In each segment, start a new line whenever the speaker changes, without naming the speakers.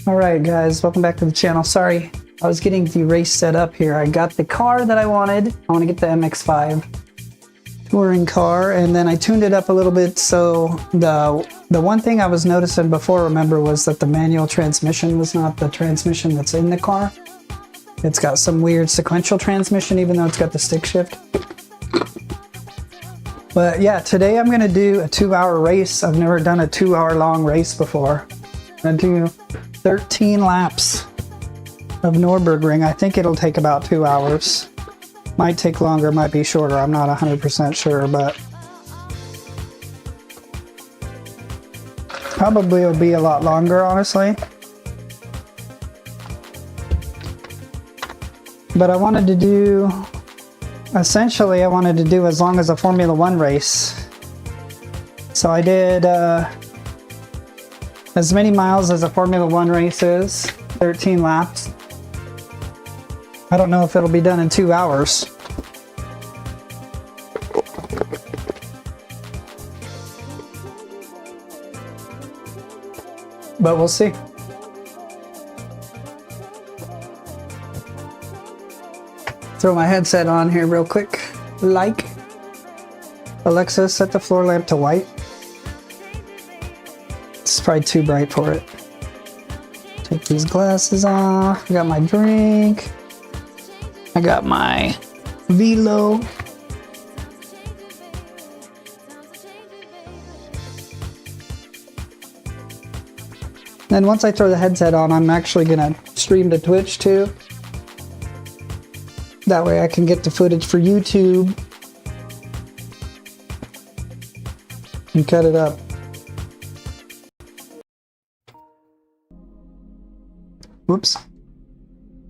Alright guys, welcome back to the channel. Sorry, I was getting the race set up here. I got the car that I wanted. I want to get the MX-5 touring car, and then I tuned it up a little bit. So the one thing I was noticing before, remember, was that the manual transmission was not the transmission that's in the car. It's got some weird sequential transmission, even though it's got the stick shift. But yeah, today I'm going to do a 2-hour race. I've never done a 2-hour long race before. I'm going to do 13 laps of Nürburgring. I think it'll take about 2 hours. Might take longer, might be shorter. I'm not 100% sure, but probably it'll be a lot longer, honestly. But I wanted to do, essentially I wanted to do as long as a Formula 1 race. So I did as many miles as a Formula 1 race is, 13 laps. I don't know if it'll be done in 2 hours. But we'll see. Throw my headset on here real quick. Like. Alexa, set the floor lamp to white. It's probably too bright for it. Take these glasses off. I got my drink. I got my velo. Then once I throw the headset on, I'm actually gonna stream to Twitch too. That way I can get the footage for YouTube and cut it up. Whoops.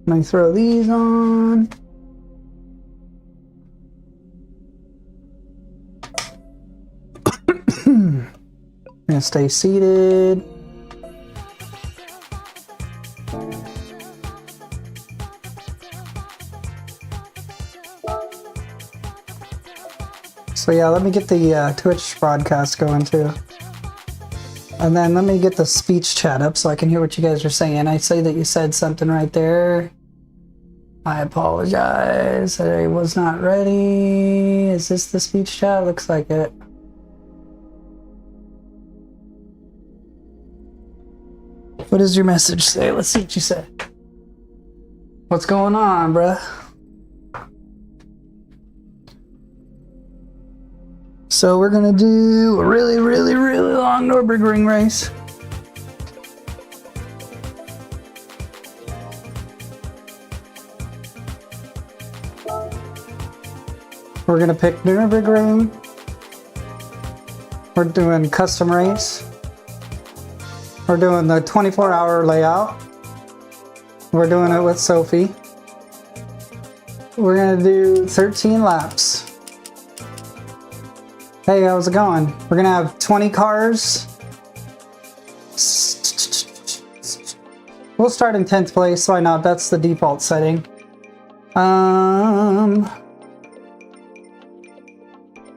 Let me throw these on. Gonna stay seated. So yeah, let me get the Twitch broadcast going too. And then let me get the speech chat up so I can hear what you guys are saying. I say that you said something right there. I apologize. I was not ready. Is this the speech chat? Looks like it. What does your message say? Let's see what you said. What's going on, bruh? So we're gonna do a really long Nürburgring race. We're gonna pick Nürburgring. We're doing custom race. We're doing the 24-hour layout. We're doing it with Sophie. We're gonna do 13 laps. Hey, how's it going? We're gonna have 20 cars. We'll start in 10th place, why not? That's the default setting.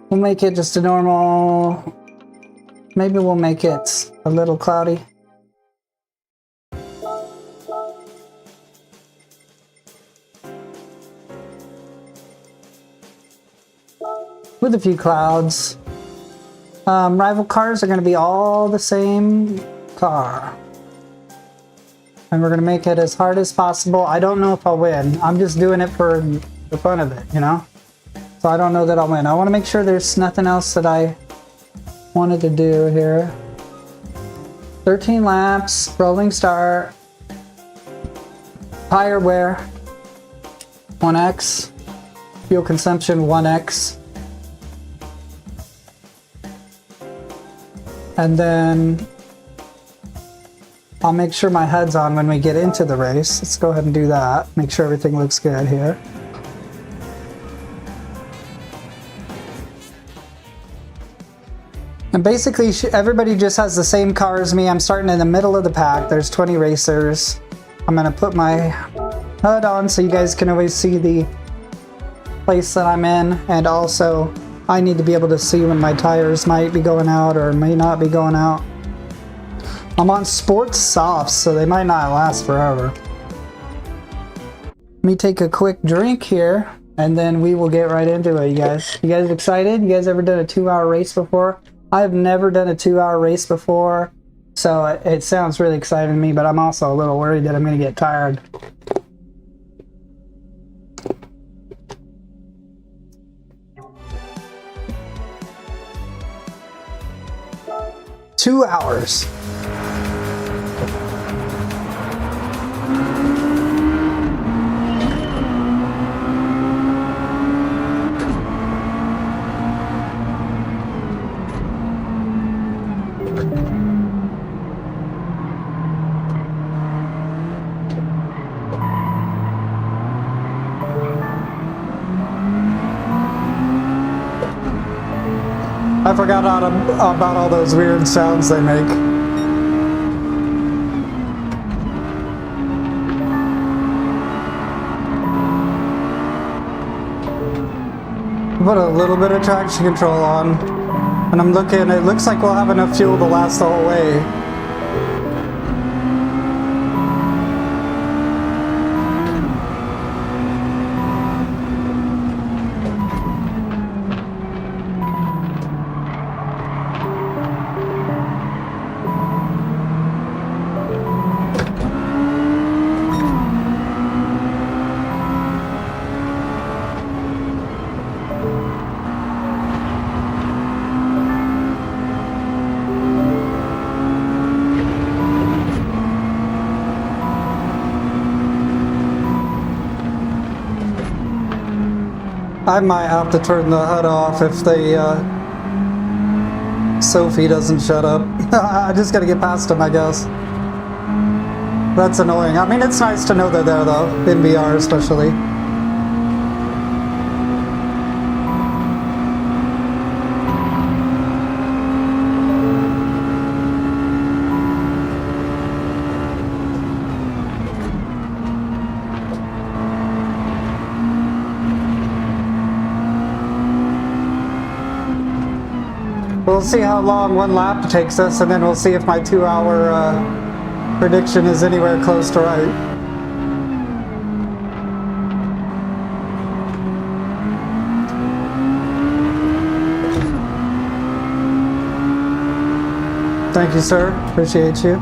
We'll make it just a normal... Maybe we'll make it a little cloudy. With a few clouds. Rival cars are going to be all the same car. And we're going to make it as hard as possible. I don't know if I'll win. I'm just doing it for the fun of it, you know? So I don't know that I'll win. I want to make sure there's nothing else that I wanted to do here. 13 laps, rolling start. Tire wear, 1x. Fuel consumption, 1x. And then I'll make sure my HUD's on when we get into the race. Let's go ahead and do that. Make sure everything looks good here. And basically everybody just has the same car as me. I'm starting in the middle of the pack. There's 20 racers. I'm gonna put my HUD on so you guys can always see the place that I'm in, and also I need to be able to see when my tires might be going out or may not be going out. I'm on sports softs, so they might not last forever. Let me take a quick drink here, and then we will get right into it, you guys. You guys excited? You guys ever done a 2-hour race before? I've never done a 2-hour race before, so it sounds really exciting to me, but I'm also a little worried that I'm going to get tired. Two hours. I forgot about all those weird sounds they make. Put a little bit of traction control on, and I'm looking, it looks like we'll have enough fuel to last the whole way. I might have to turn the HUD off if Sophie doesn't shut up. I just gotta get past him, I guess. That's annoying. I mean, it's nice to know they're there, though, in VR especially. We'll see how long one lap takes us, and then we'll see if my 2-hour prediction is anywhere close to right. Thank you, sir. Appreciate you.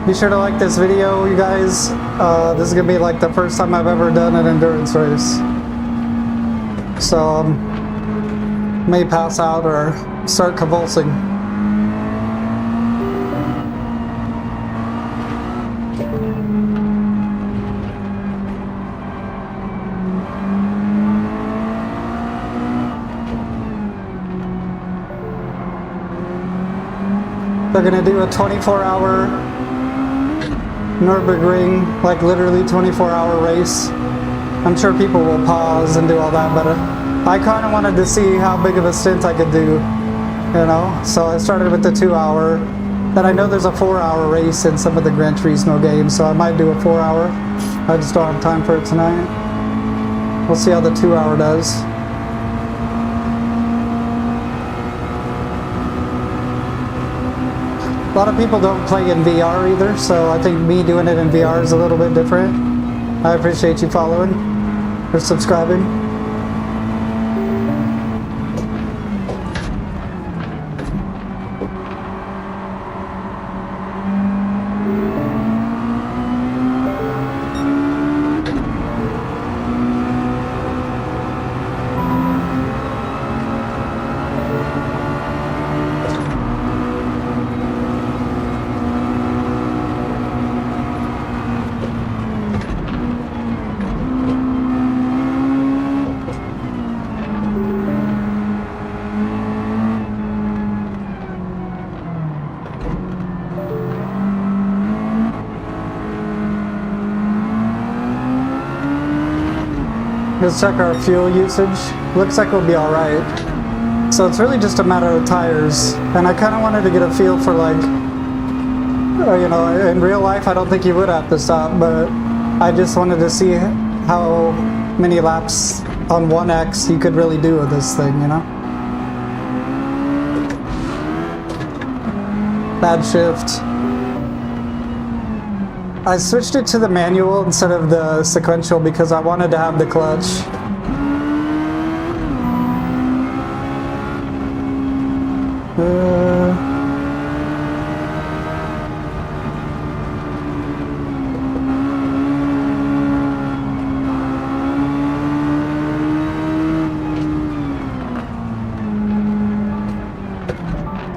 Be sure to like this video, you guys. This is gonna be like the first time I've ever done an endurance race. So, may pass out or start convulsing. They're gonna do a 24-hour Nürburgring, like literally 24-hour race. I'm sure people will pause and do all that, but I kind of wanted to see how big of a stint I could do, you know? So I started with the 2-hour. Then I know there's a 4-hour race in some of the Gran Turismo games, so I might do a 4-hour. I just don't have time for it tonight. We'll see how the 2-hour does. A lot of people don't play in VR either, so I think me doing it in VR is a little bit different. I appreciate you following or subscribing. Let's check our fuel usage. Looks like we'll be alright. So it's really just a matter of tires. And I kind of wanted to get a feel for, like, you know, in real life I don't think you would have to stop, but I just wanted to see how many laps on 1X you could really do with this thing, you know? Bad shift. I switched it to the manual instead of the sequential because I wanted to have the clutch.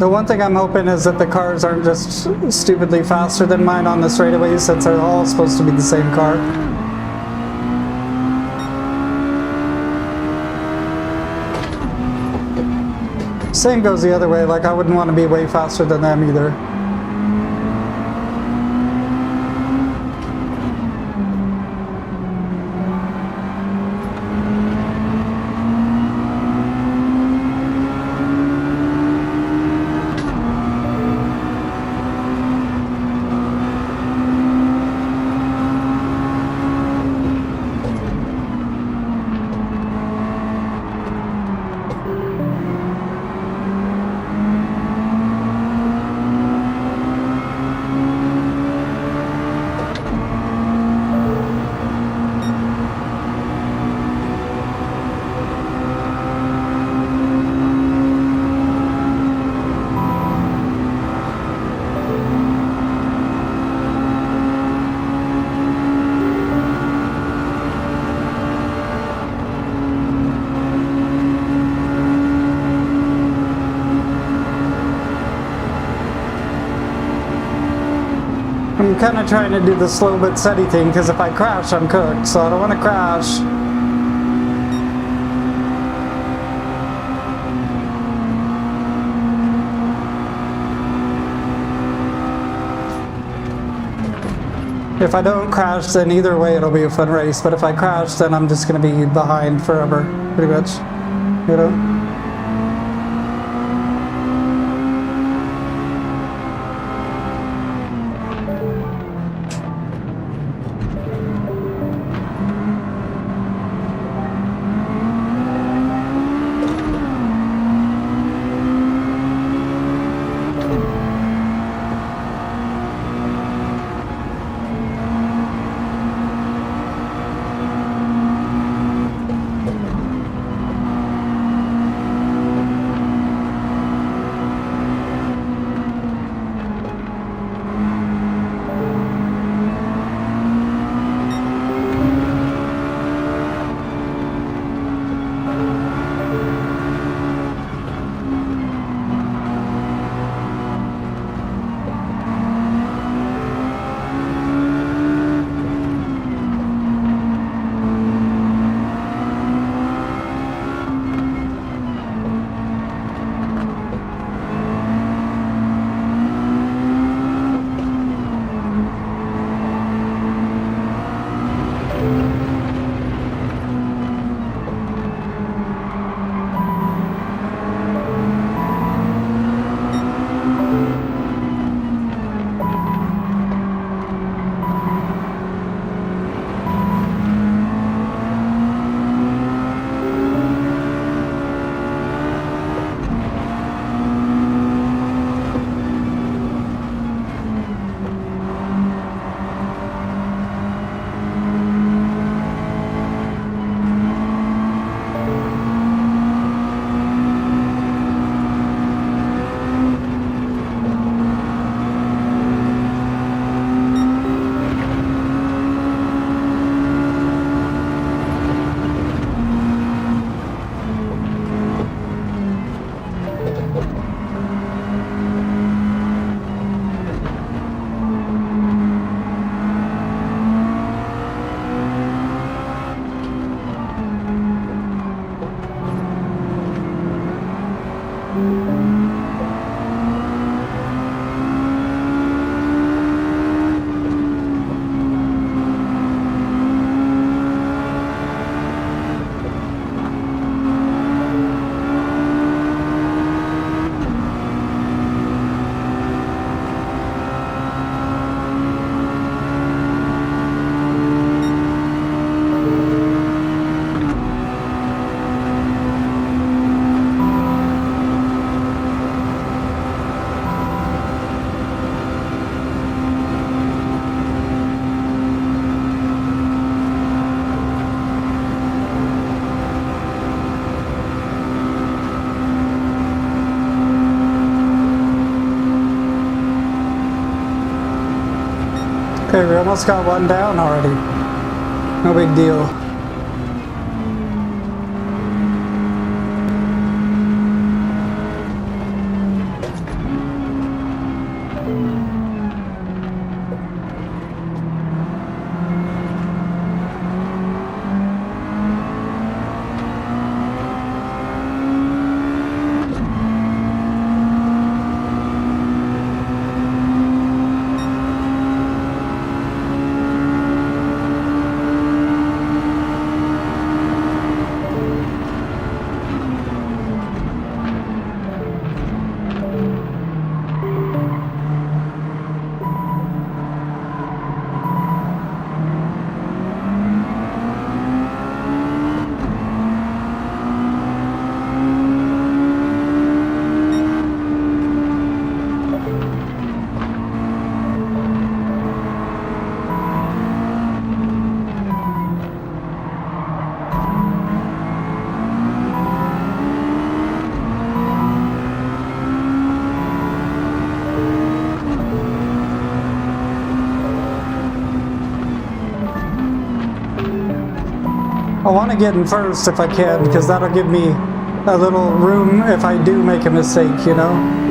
The one thing I'm hoping is that the cars aren't just stupidly faster than mine on the straightaways, since they're all supposed to be the same car. Same goes the other way, like I wouldn't want to be way faster than them either. I'm kind of trying to do the slow but steady thing because if I crash, I'm cooked, so I don't want to crash. If I don't crash, then either way it'll be a fun race, but if I crash, then I'm just going to be behind forever, pretty much, you know? almost got one down already. No big deal. I want to get in first if I can, because that'll give me a little room if I do make a mistake, you know?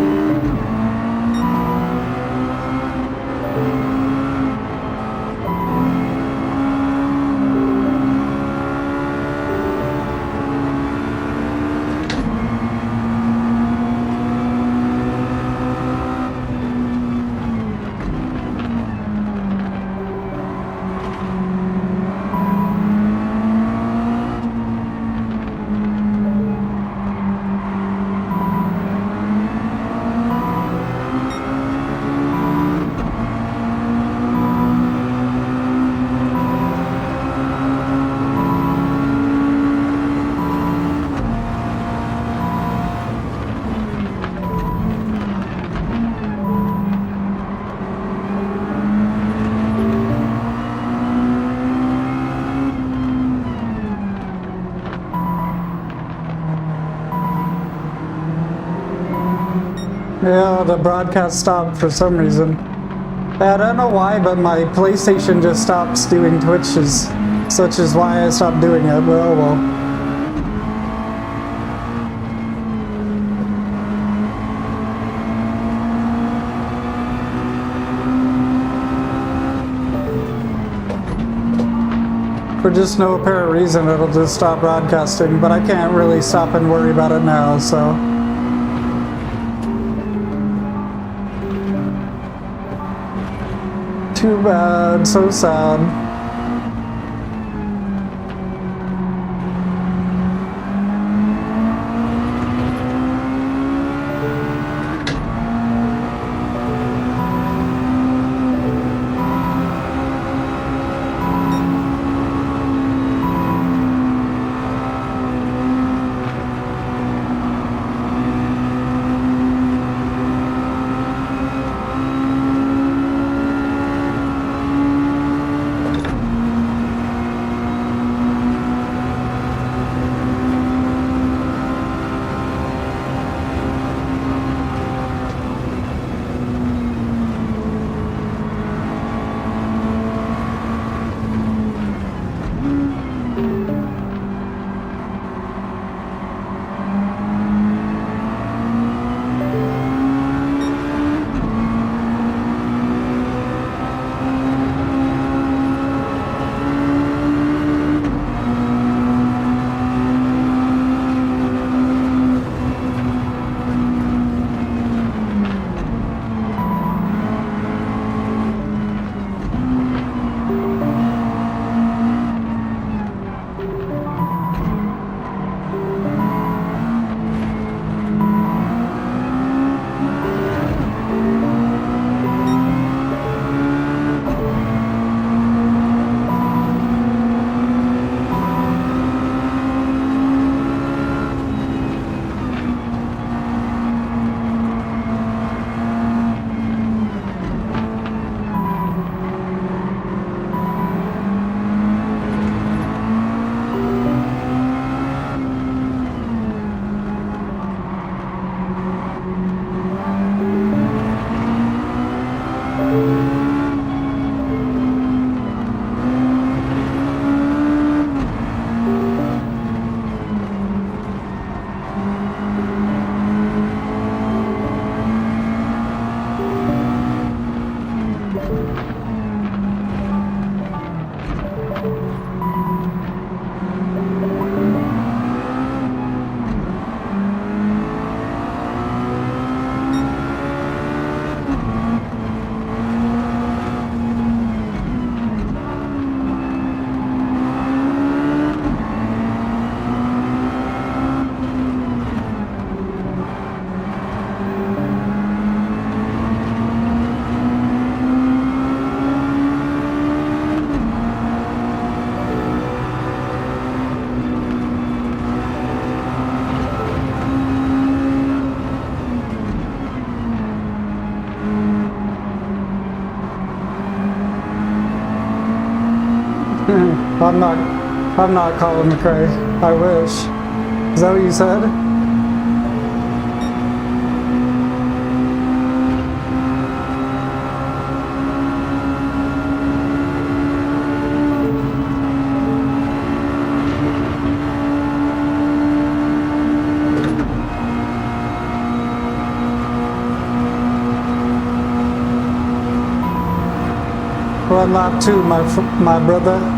Yeah, the broadcast stopped for some reason. I don't know why, but my PlayStation just stops doing Twitches, such is why I stopped doing it. Well. For just no apparent reason, it'll just stop broadcasting, but I can't really stop and worry about it now, so. Too bad, so sad. I'm not Colin McRae. I wish. Is that what you said? We're on lap 2, my brother.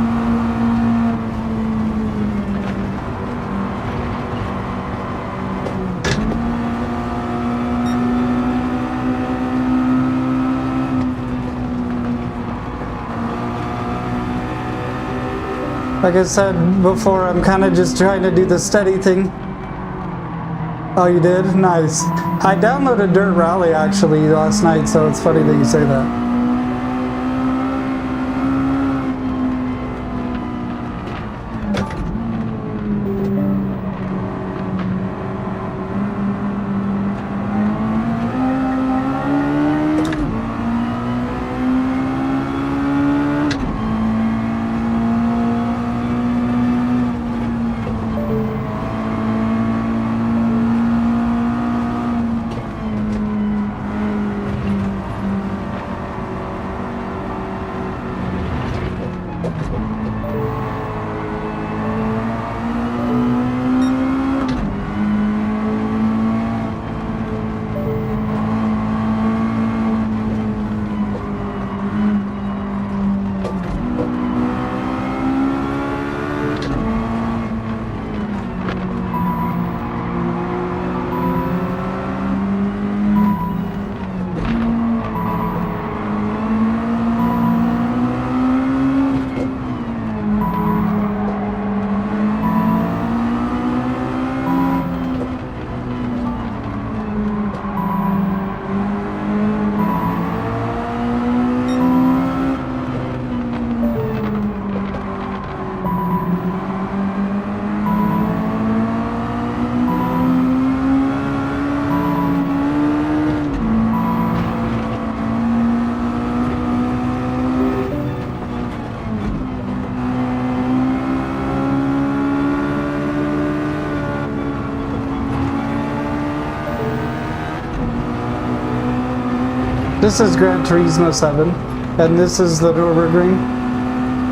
Like I said before, I'm kind of just trying to do the steady thing. Oh, you did? Nice. I downloaded Dirt Rally actually last night, so it's funny that you say that. This is Gran Turismo 7, and this is the Nürburgring,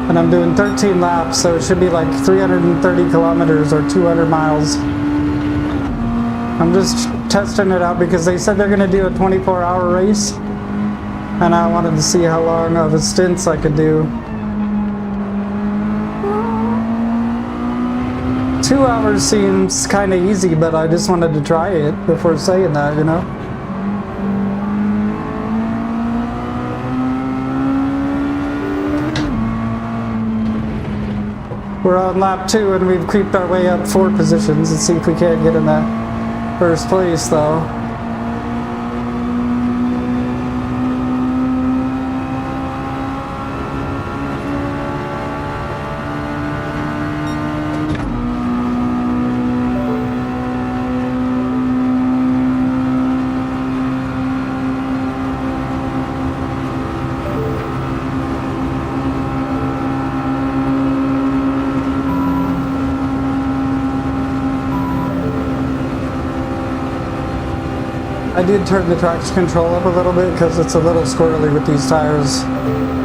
and I'm doing 13 laps, so it should be like 330 kilometers or 200 miles. I'm just testing it out because they said they're going to do a 24-hour race, and I wanted to see how long of a stints I could do. 2 hours seems kind of easy, but I just wanted to try it before saying that, you know? We're on lap 2 and we've creeped our way up 4 positions. Let's see if we can't get in that first place though. I did turn the traction control up a little bit because it's a little squirrely with these tires,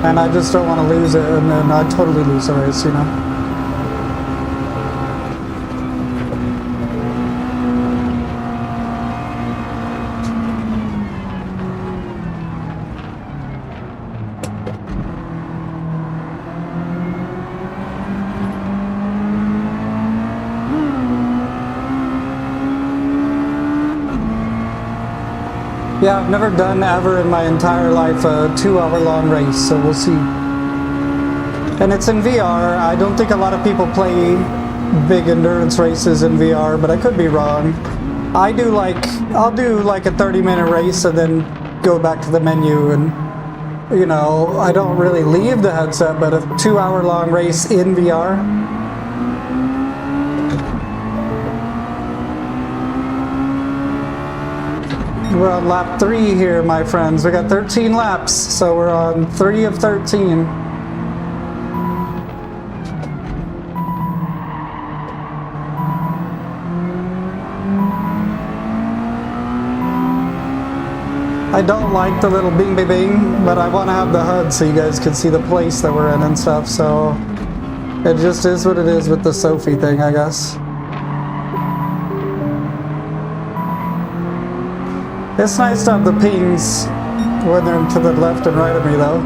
and I just don't want to lose it, and then I totally lose the race, you know. Yeah, I've never done ever in my entire life a 2-hour long race, so we'll see. And it's in VR. I don't think a lot of people play big endurance races in VR, but I could be wrong. I'll do like a 30-minute race and then go back to the menu, and you know, I don't really leave the headset, but a 2-hour long race in VR. We're on lap 3 here, my friends. We got 13 laps, so we're on 3 of 13. I don't like the little bing bing bing, but I want to have the HUD so you guys can see the place that we're in and stuff, so it just is what it is with the Sophie thing, I guess. It's nice to have the pings when they're to the left and right of me, though.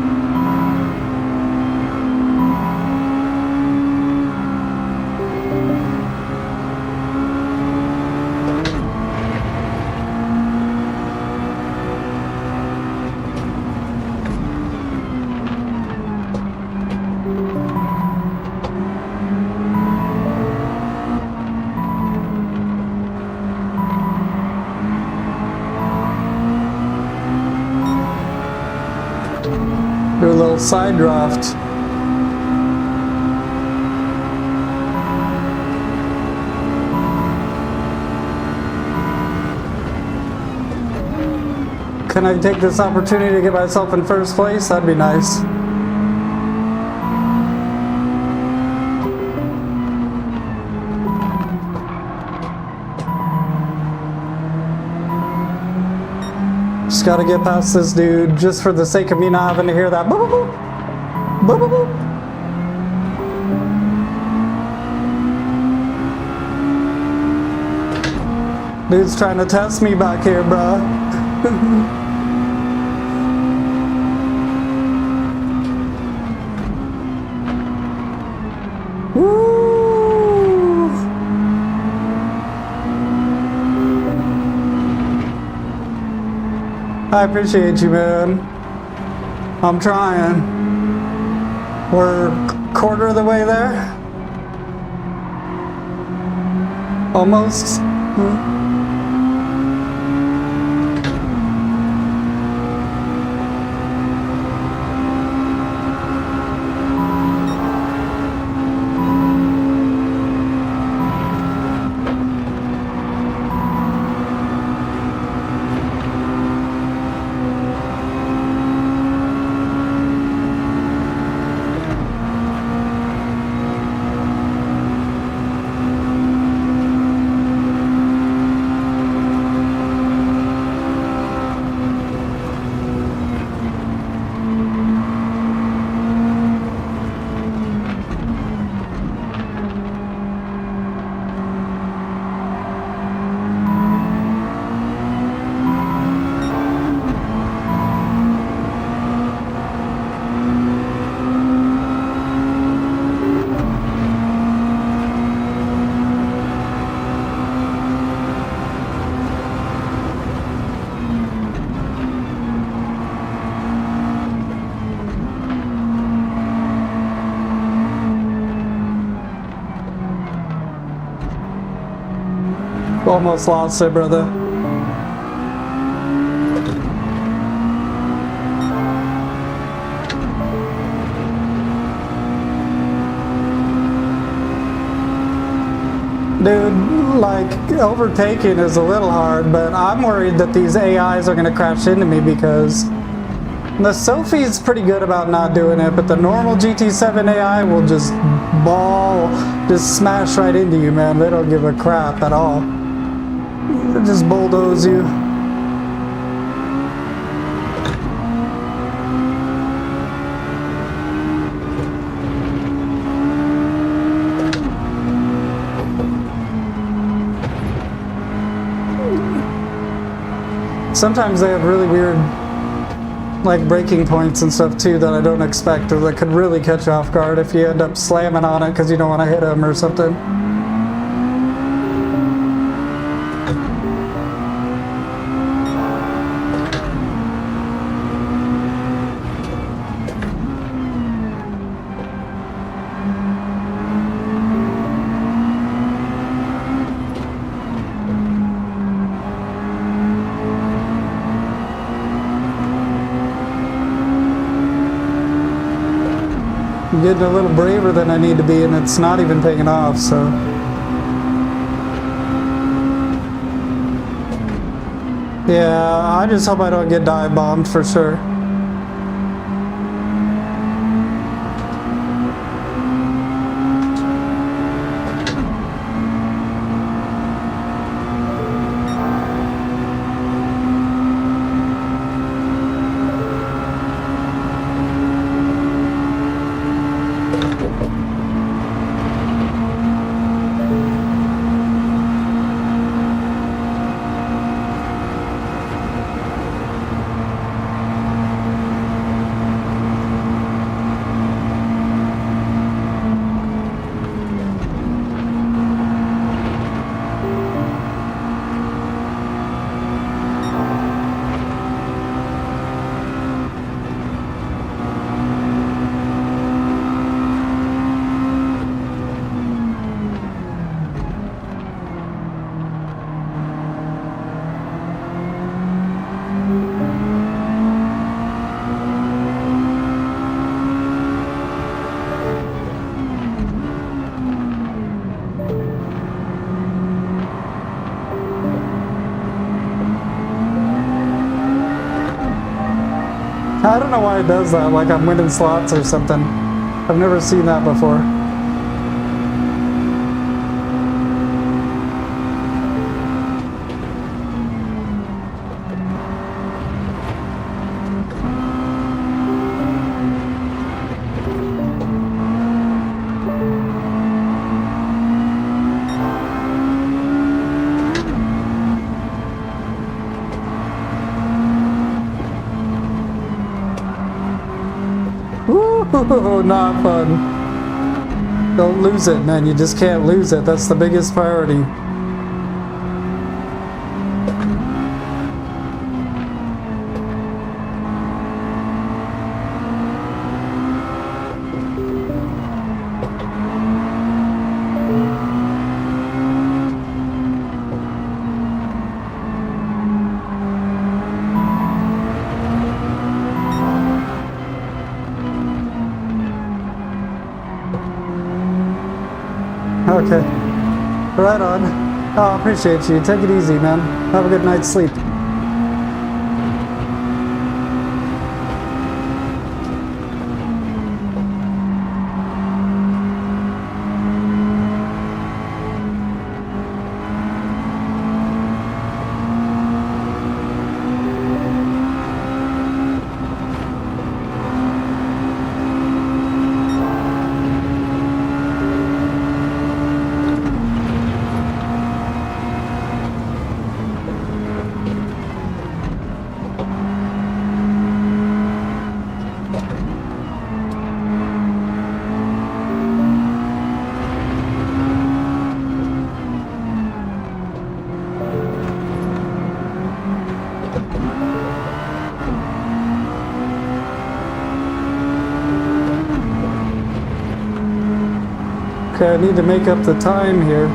Do a little side draft. Can I take this opportunity to get myself in first place? That'd be nice. Just gotta get past this dude just for the sake of me not having to hear that boop boop boop boop boop boop. Dude's trying to test me back here, bruh. Woo! I appreciate you, man. I'm trying. We're a quarter of the way there. Almost. Almost lost it, brother. Dude, like, overtaking is a little hard, but I'm worried that these AIs are going to crash into me because the Sophie's pretty good about not doing it, but the normal GT7 AI will just smash right into you, man. They don't give a crap at all. They just bulldoze you. Sometimes they have really weird, like, braking points and stuff too that I don't expect, or that could really catch you off guard if you end up slamming on it because you don't want to hit them or something. I'm getting a little braver than I need to be, and it's not even taking off, so. Yeah, I just hope I don't get dive bombed for sure. I don't know why it does that, like I'm winning slots or something. I've never seen that before. Ooh, not fun. Don't lose it, man. You just can't lose it. That's the biggest priority. Okay. Right on. Oh, I appreciate you. Take it easy, man. Have a good night's sleep. Okay, I need to make up the time here.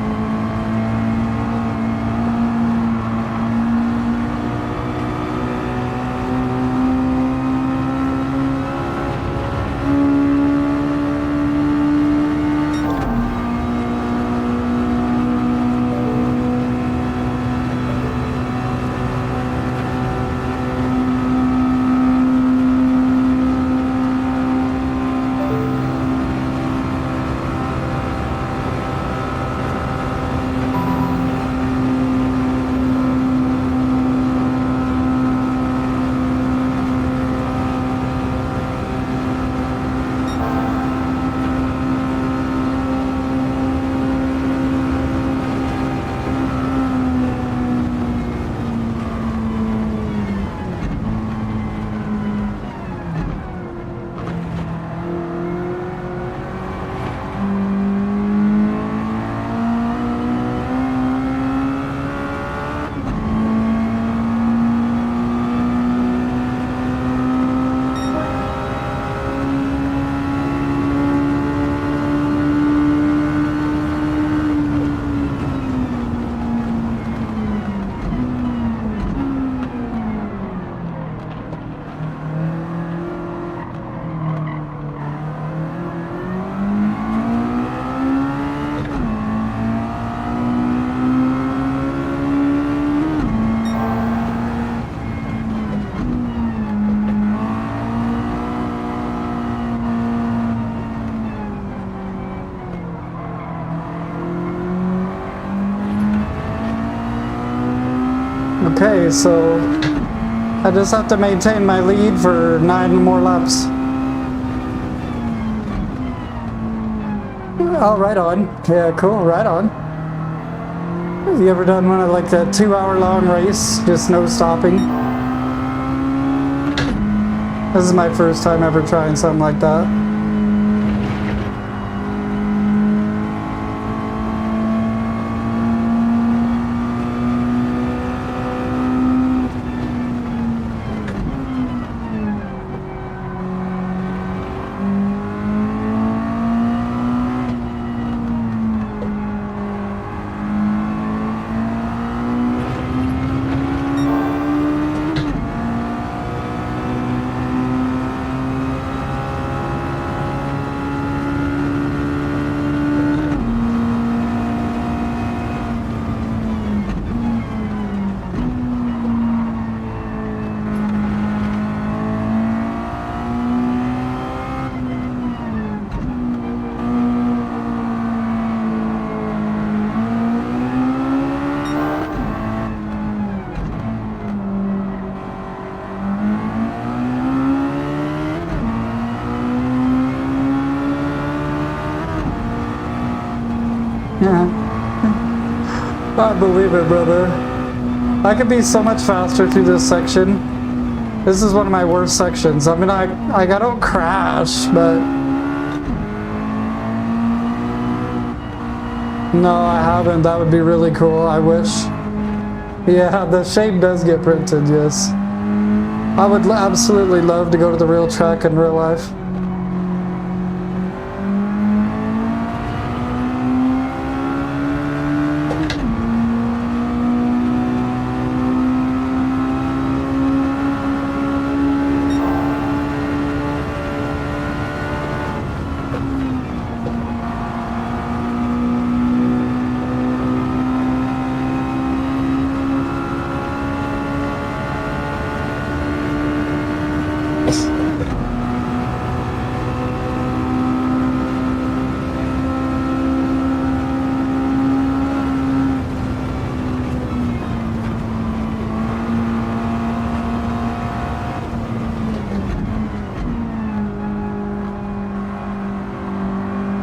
Okay, so I just have to maintain my lead for 9 more laps. Oh, right on. Yeah, cool, right on. Have you ever done one of like that 2-hour long race, just no stopping? This is my first time ever trying something like that. I believe it, brother. I could be so much faster through this section. This is one of my worst sections. I mean, I don't crash, but... No, I haven't. That would be really cool. I wish. Yeah, the shape does get printed, yes. I would absolutely love to go to the real track in real life.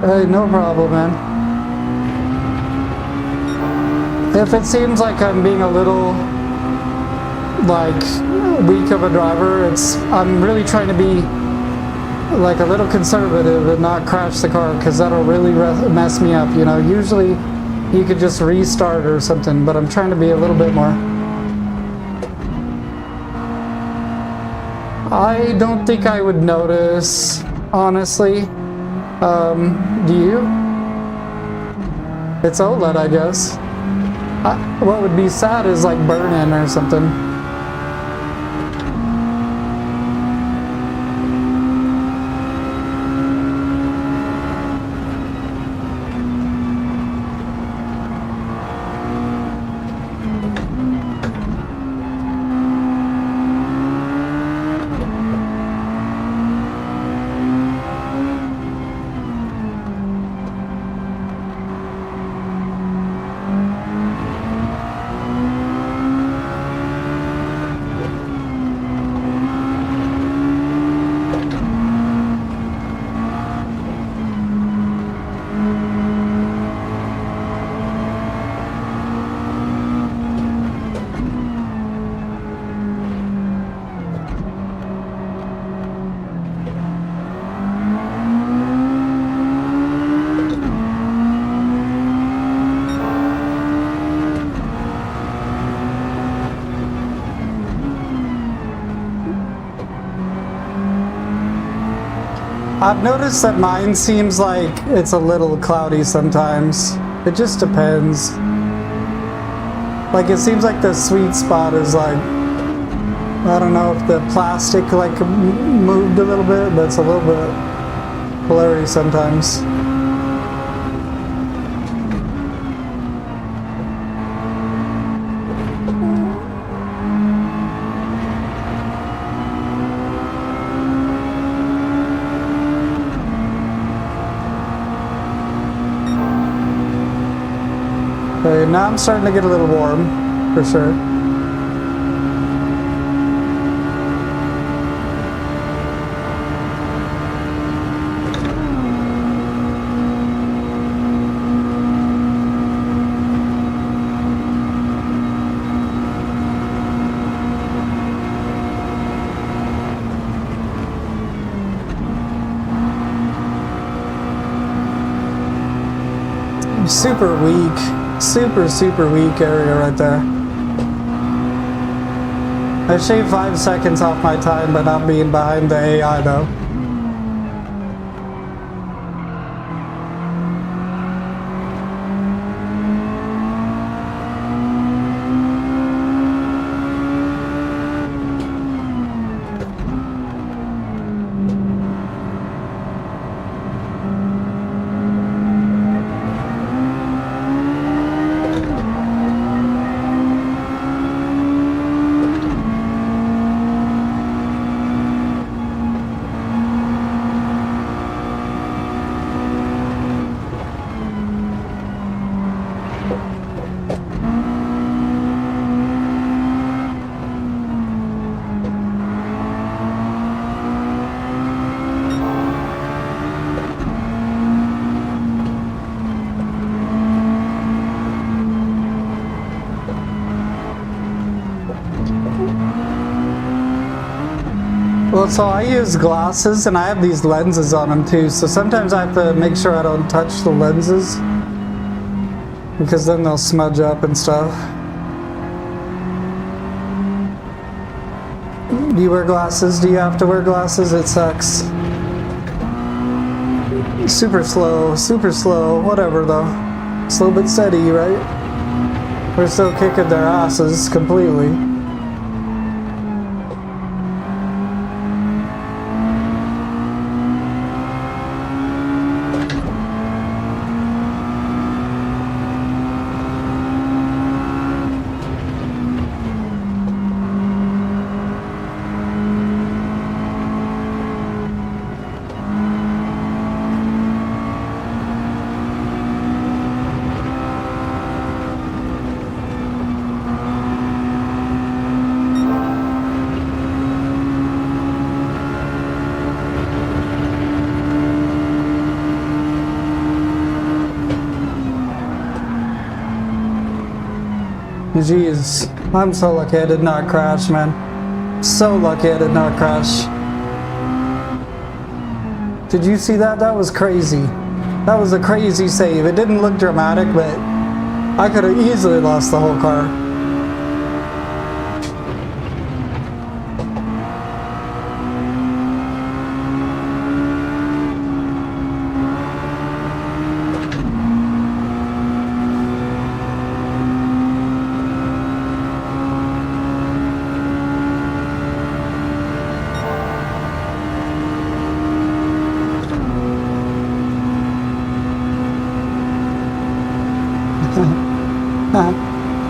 Hey, no problem, man. If it seems like I'm being a little, like, weak of a driver, I'm really trying to be, like, a little conservative and not crash the car, because that'll really mess me up, you know. Usually, you could just restart or something, but I'm trying to be a little bit more. I don't think I would notice, honestly. Do you? It's OLED, I guess. What would be sad is like burn-in or something. I've noticed that mine seems like it's a little cloudy sometimes. It just depends. Like, it seems like the sweet spot is like, I don't know if the plastic like moved a little bit, but it's a little bit blurry sometimes. Okay, now I'm starting to get a little warm, for sure. Super weak. Super weak area right there. I shaved 5 seconds off my time by not being behind the AI though. Also, I use glasses and I have these lenses on them too, so sometimes I have to make sure I don't touch the lenses because then they'll smudge up and stuff. Do you wear glasses? Do you have to wear glasses? It sucks. Super slow, whatever though. Slow but steady, right? We're still kicking their asses completely. Jeez, I'm so lucky I did not crash, man. So lucky I did not crash. Did you see that? That was crazy. That was a crazy save. It didn't look dramatic, but I could have easily lost the whole car.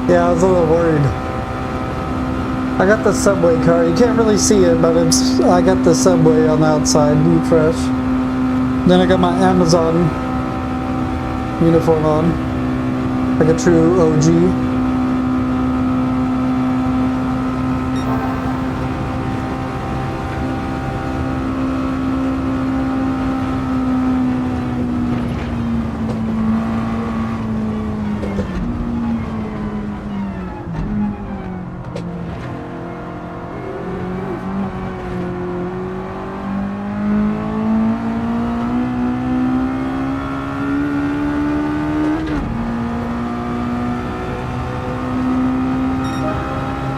Yeah, I was a little worried. I got the subway car. You can't really see it, but I got the subway on the outside, new fresh. Then I got my Amazon uniform on, like a true OG.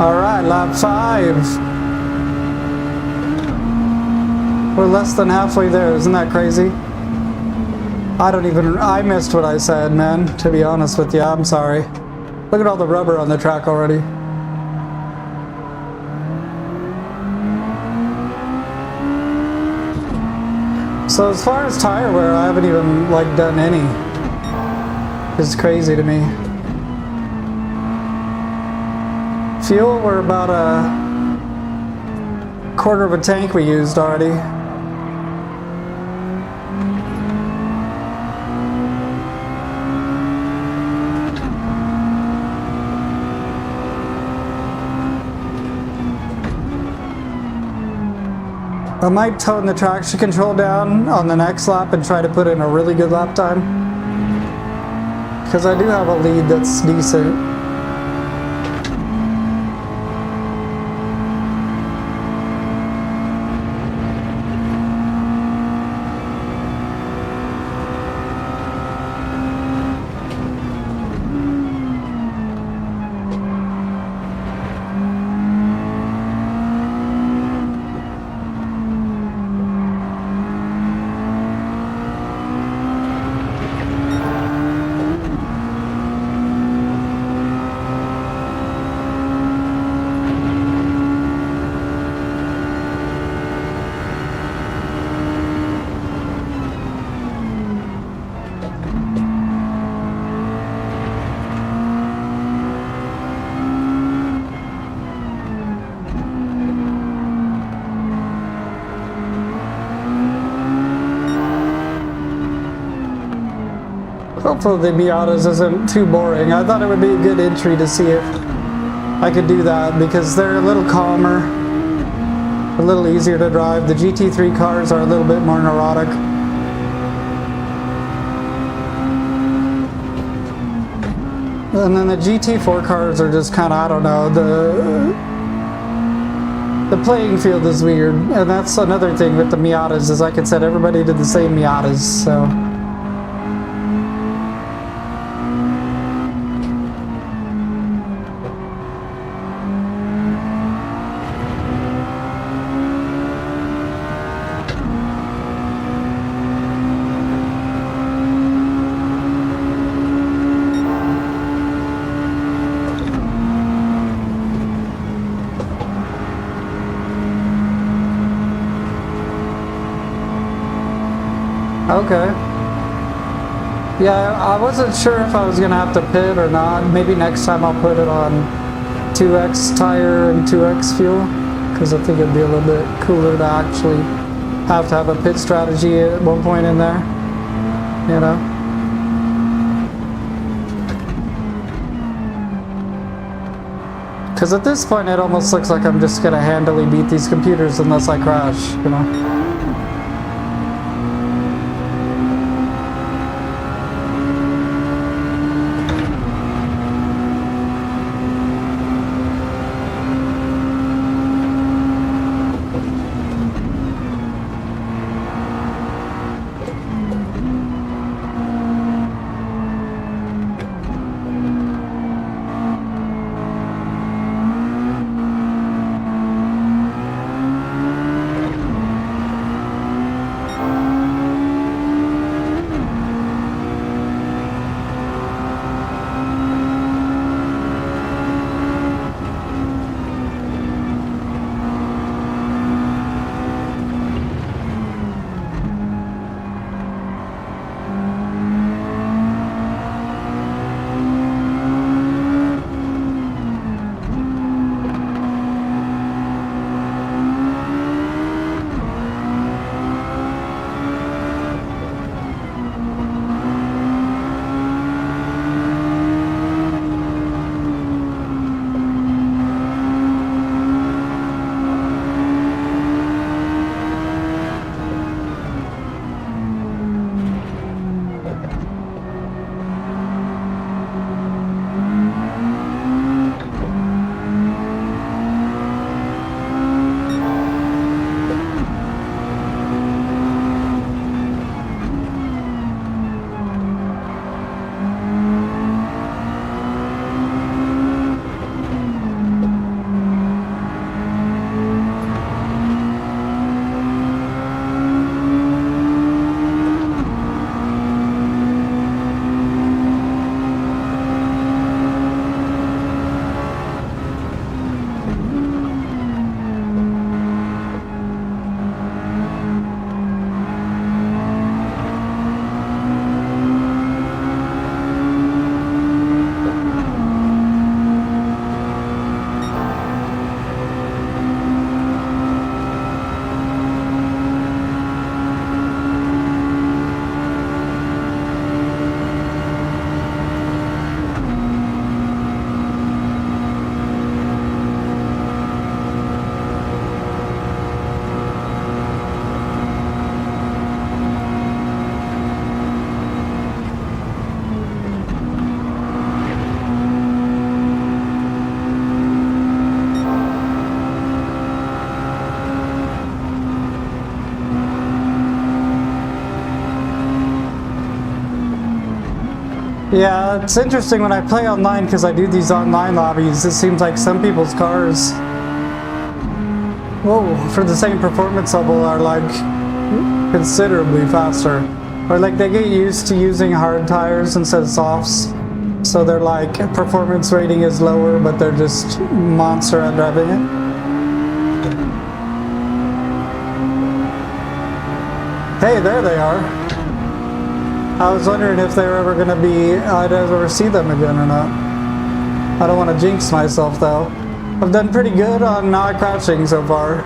Alright, lap 5. We're less than halfway there, isn't that crazy? I missed what I said, man, to be honest with you, I'm sorry. Look at all the rubber on the track already. So as far as tire wear, I haven't even, like, done any. It's crazy to me. Fuel, we're about a quarter of a tank we used already. I might tone the traction control down on the next lap and try to put in a really good lap time. Because I do have a lead that's decent. Hopefully the Miatas isn't too boring. I thought it would be a good entry to see if I could do that because they're a little calmer, a little easier to drive. The GT3 cars are a little bit more neurotic. And then the GT4 cars are just kind of, I don't know, the playing field is weird, and that's another thing with the Miatas, is like I said, everybody did the same Miatas, so. Okay. Yeah, I wasn't sure if I was going to have to pit or not. Maybe next time I'll put it on 2X tire and 2X fuel, because I think it'd be a little bit cooler to actually have a pit strategy at one point in there, you know? Because at this point it almost looks like I'm just going to handily beat these computers unless I crash, you know? Yeah, it's interesting when I play online, because I do these online lobbies, it seems like some people's cars, whoa, for the same performance level are like considerably faster. Or like they get used to using hard tires instead of softs, so their like performance rating is lower, but they're just monster at driving it. Hey, there they are. I was wondering if they were ever going to be, I'd ever see them again or not. I don't want to jinx myself though. I've done pretty good on not crashing so far.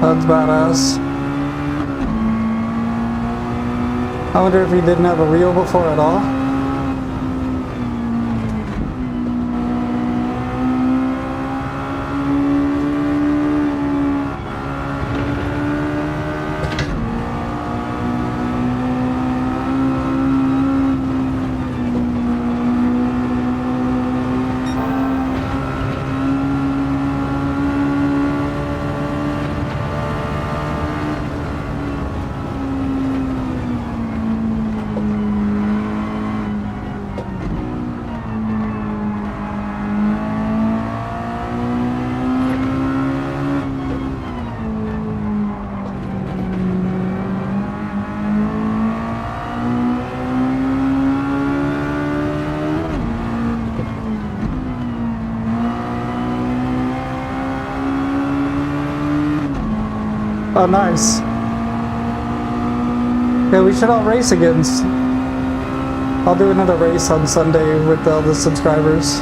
That's badass. I wonder if he didn't have a wheel before at all. Oh, nice. Yeah, we should all race again. I'll do another race on Sunday with all the subscribers.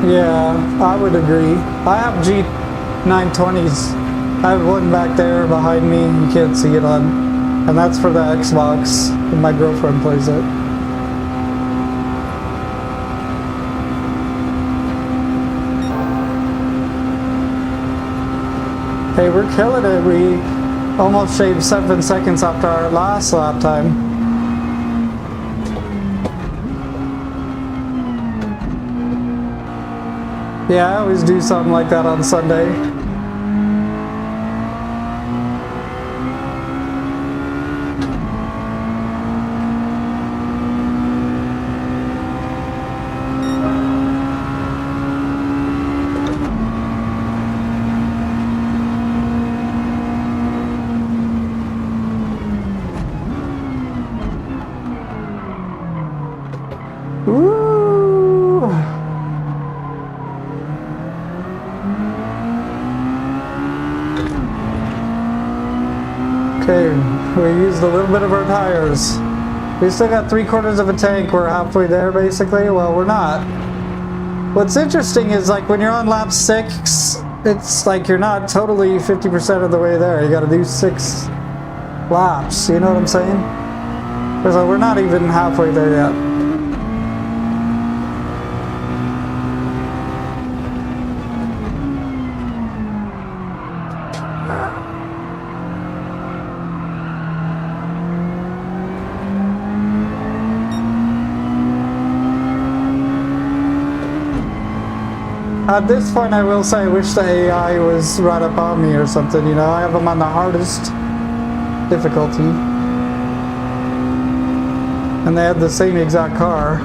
Yeah, I would agree. I have G920s. I have one back there behind me. You can't see it on. And that's for the Xbox. And my girlfriend plays it. Hey, we're killing it. We almost shaved 7 seconds after our last lap time. Yeah, I always do something like that on Sunday. Woo! Okay, we used a little bit of our tires. We still got 3/4 of a tank. We're halfway there, basically. Well, we're not. What's interesting is, like, when you're on lap 6, it's like you're not totally 50% of the way there. You gotta do 6 laps. You know what I'm saying? Because we're not even halfway there yet. At this point, I will say I wish the AI was right up on me or something, you know? I have them on the hardest difficulty. And they had the same exact car.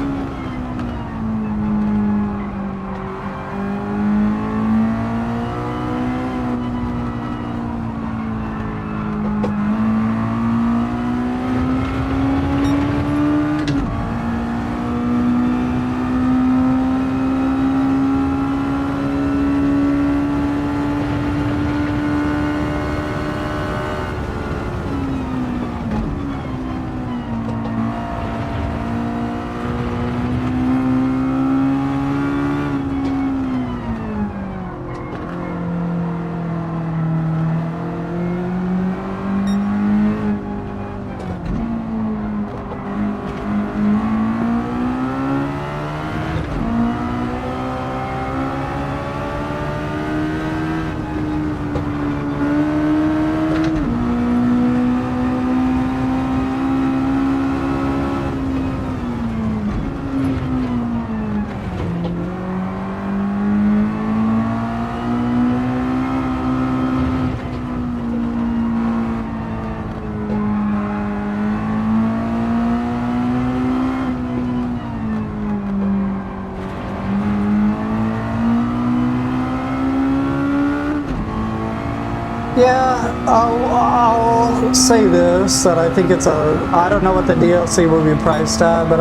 Yeah, I'll say this, that I think it's I don't know what the DLC will be priced at, but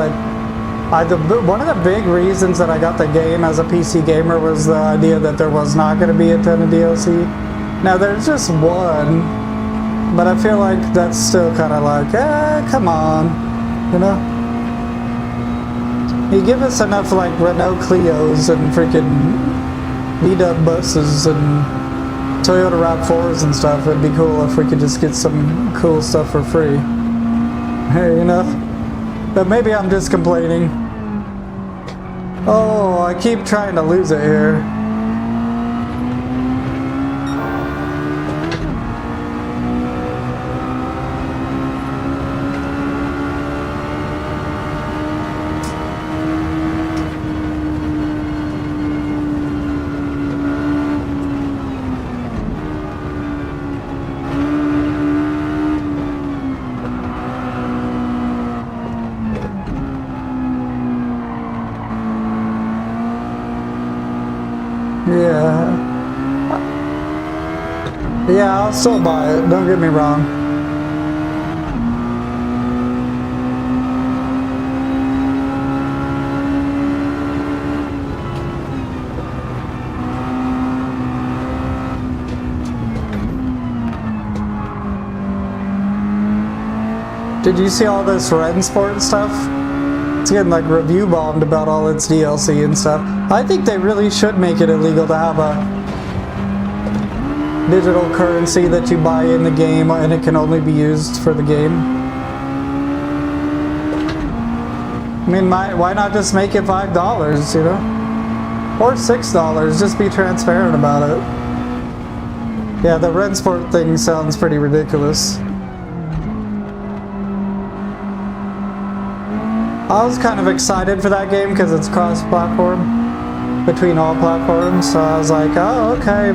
one of the big reasons that I got the game as a PC gamer was the idea that there was not going to be a ton of DLC. Now there's just one, but I feel like that's still kind of like, come on, you know? You give us enough like Renault Clios and freaking beat-up buses and Toyota RAV4s and stuff. It'd be cool if we could just get some cool stuff for free. Hey, you know? But maybe I'm just complaining. Oh, I keep trying to lose it here. Yeah, I'll still buy it, don't get me wrong. Did you see all this Rensport stuff? It's getting like review bombed about all its DLC and stuff. I think they really should make it illegal to have a digital currency that you buy in the game and it can only be used for the game. I mean, why not just make it $5, you know? Or $6, just be transparent about it. Yeah, the Rensport thing sounds pretty ridiculous. I was kind of excited for that game because it's cross-platform between all platforms, so I was like, oh, okay.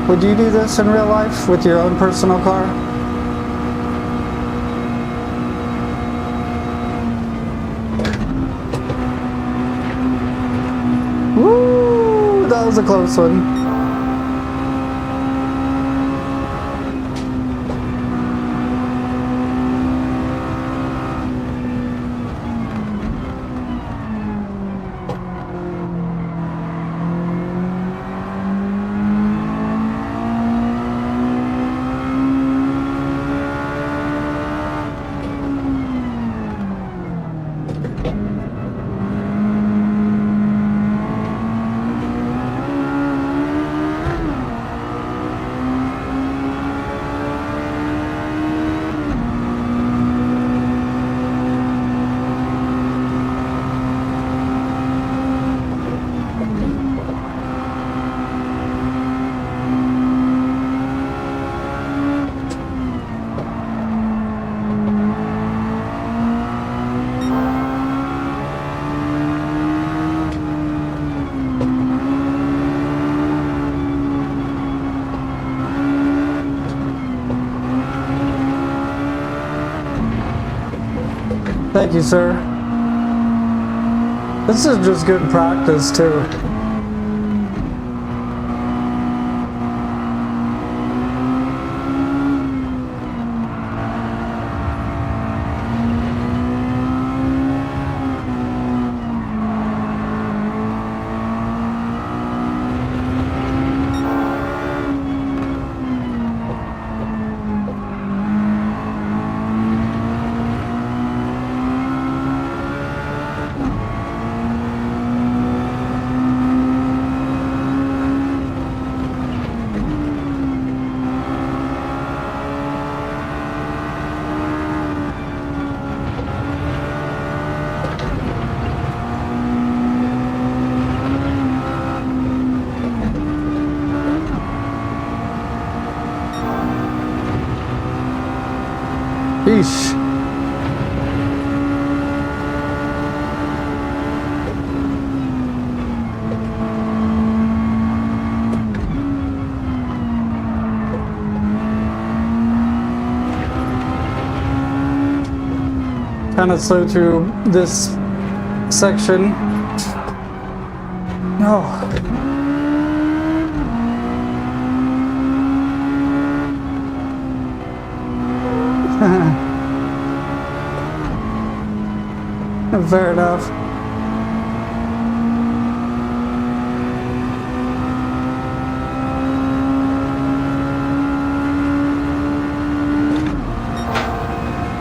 Would you do this in real life with your own personal car? Woo! That was a close one. Thank you, sir. This is just good practice, too. kind of slow through this section. No. Fair enough.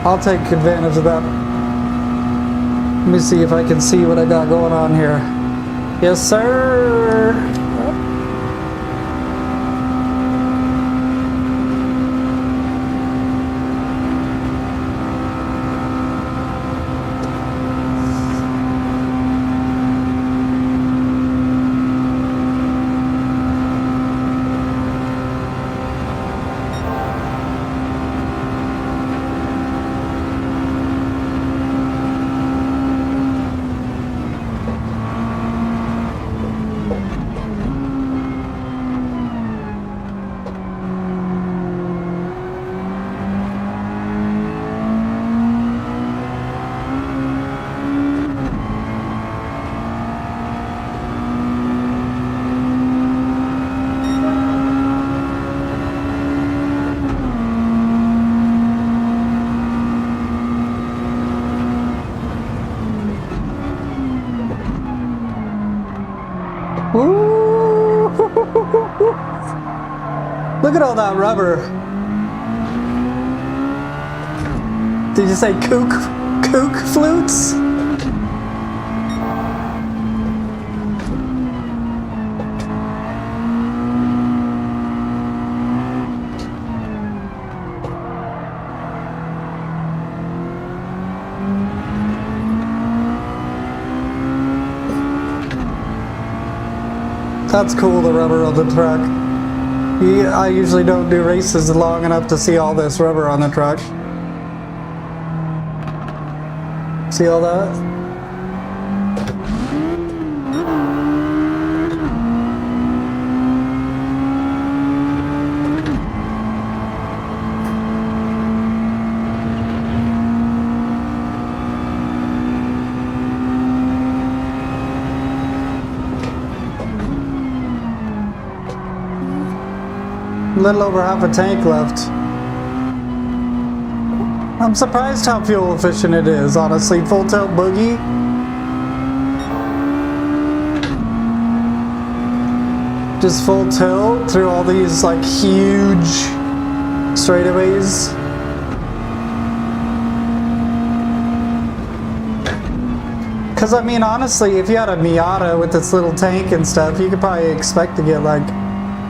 I'll take advantage of that. Let me see if I can see what I got going on here. Yes, sir. Ooh. Look at all that rubber. Did you say kook flutes? That's cool, the rubber on the truck. I usually don't do races long enough to see all this rubber on the truck. See all that? A little over half a tank left. I'm surprised how fuel efficient it is, honestly. Full tilt boogie. Just full tilt through all these like huge straightaways. Cause I mean, honestly, if you had a Miata with its little tank and stuff, you could probably expect to get like,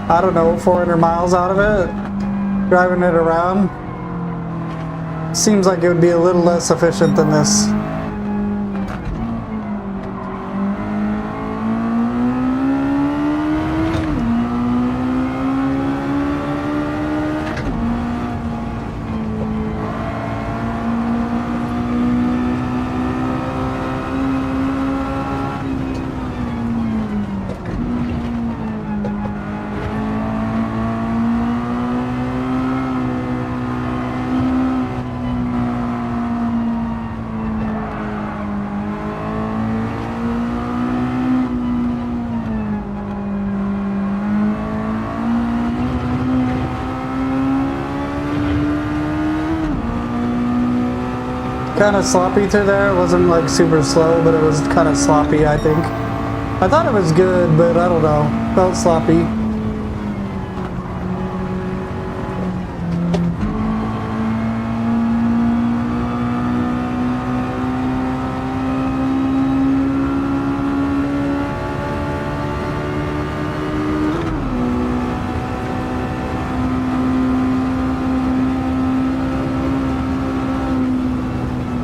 I don't know, 400 miles out of it, driving it around. Seems like it would be a little less efficient than this. Kind of sloppy through there. It wasn't like super slow, but it was kind of sloppy, I think. I thought it was good, but I don't know. Felt sloppy.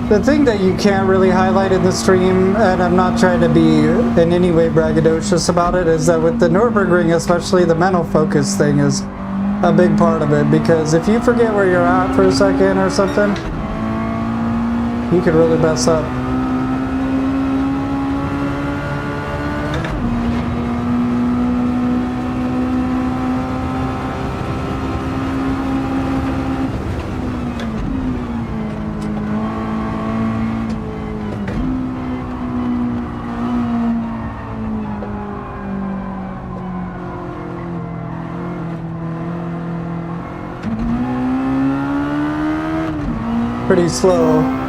The thing that you can't really highlight in the stream, and I'm not trying to be in any way braggadocious about it, is that with the Nürburgring, especially the mental focus thing is a big part of it, because if you forget where you're at for a second or something, you could really mess up. pretty slow.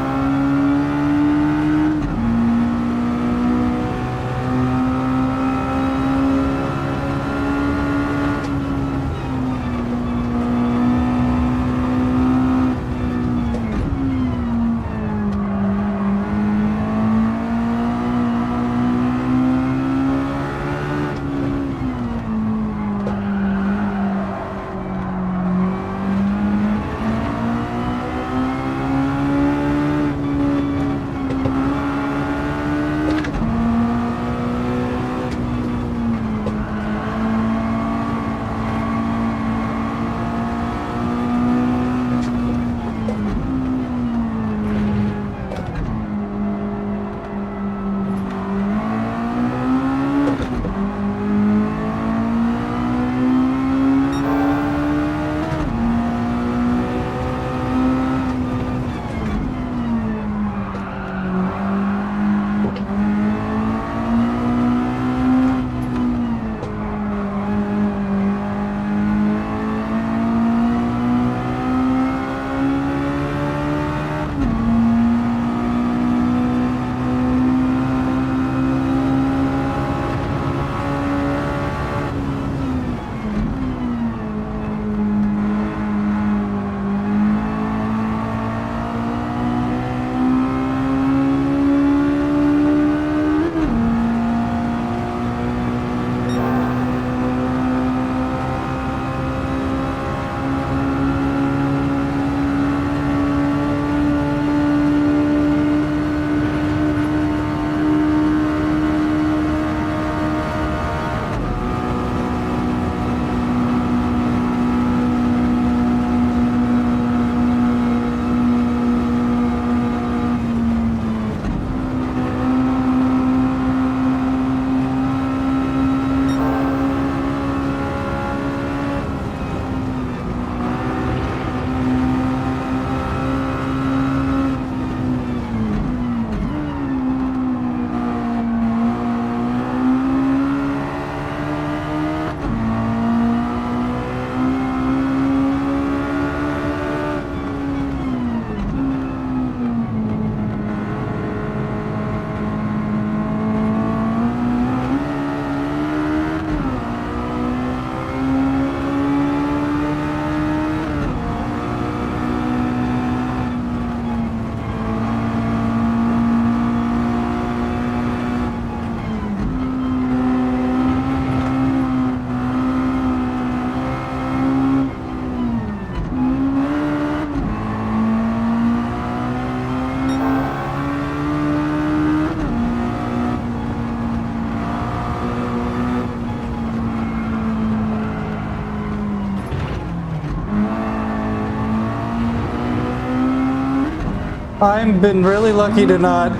I've been really lucky to not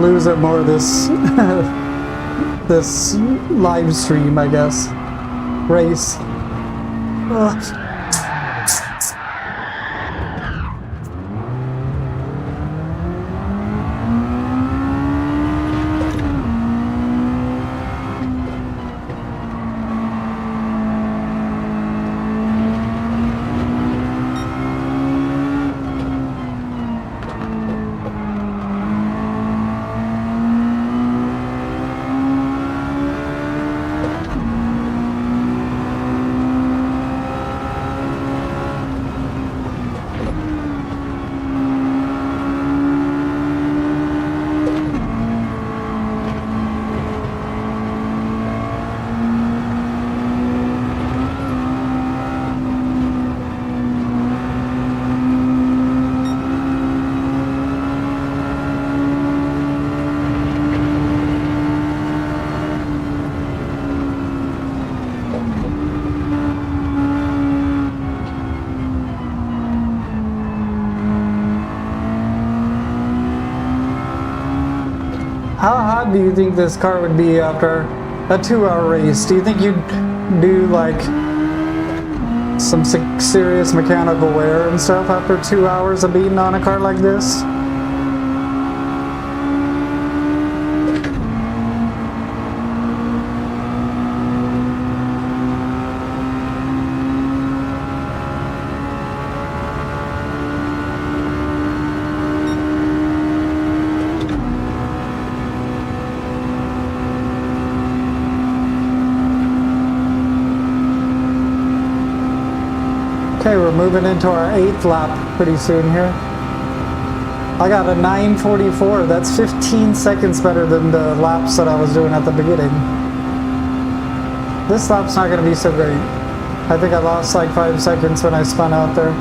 lose at more this this live stream, I guess. Race. Ugh. How hot do you think this car would be after a 2-hour race? Do you think you'd do like some serious mechanical wear and stuff after 2 hours of beating on a car like this? moving into our 8th lap pretty soon here. I got a 9:44. That's 15 seconds better than the laps that I was doing at the beginning. This lap's not going to be so great. I think I lost like 5 seconds when I spun out there.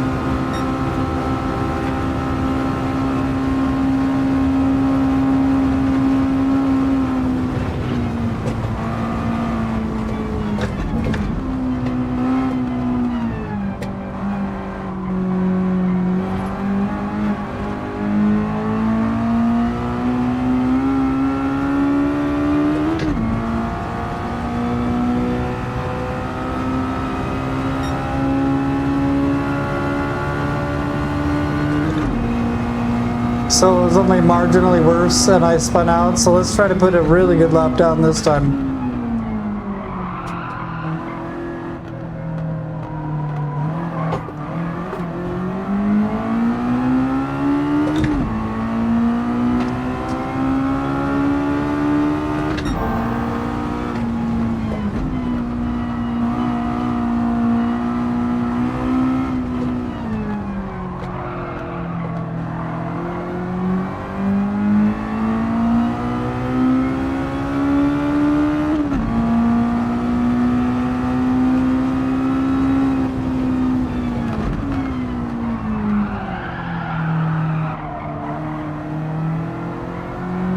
So it was only marginally worse and I spun out, so let's try to put a really good lap down this time.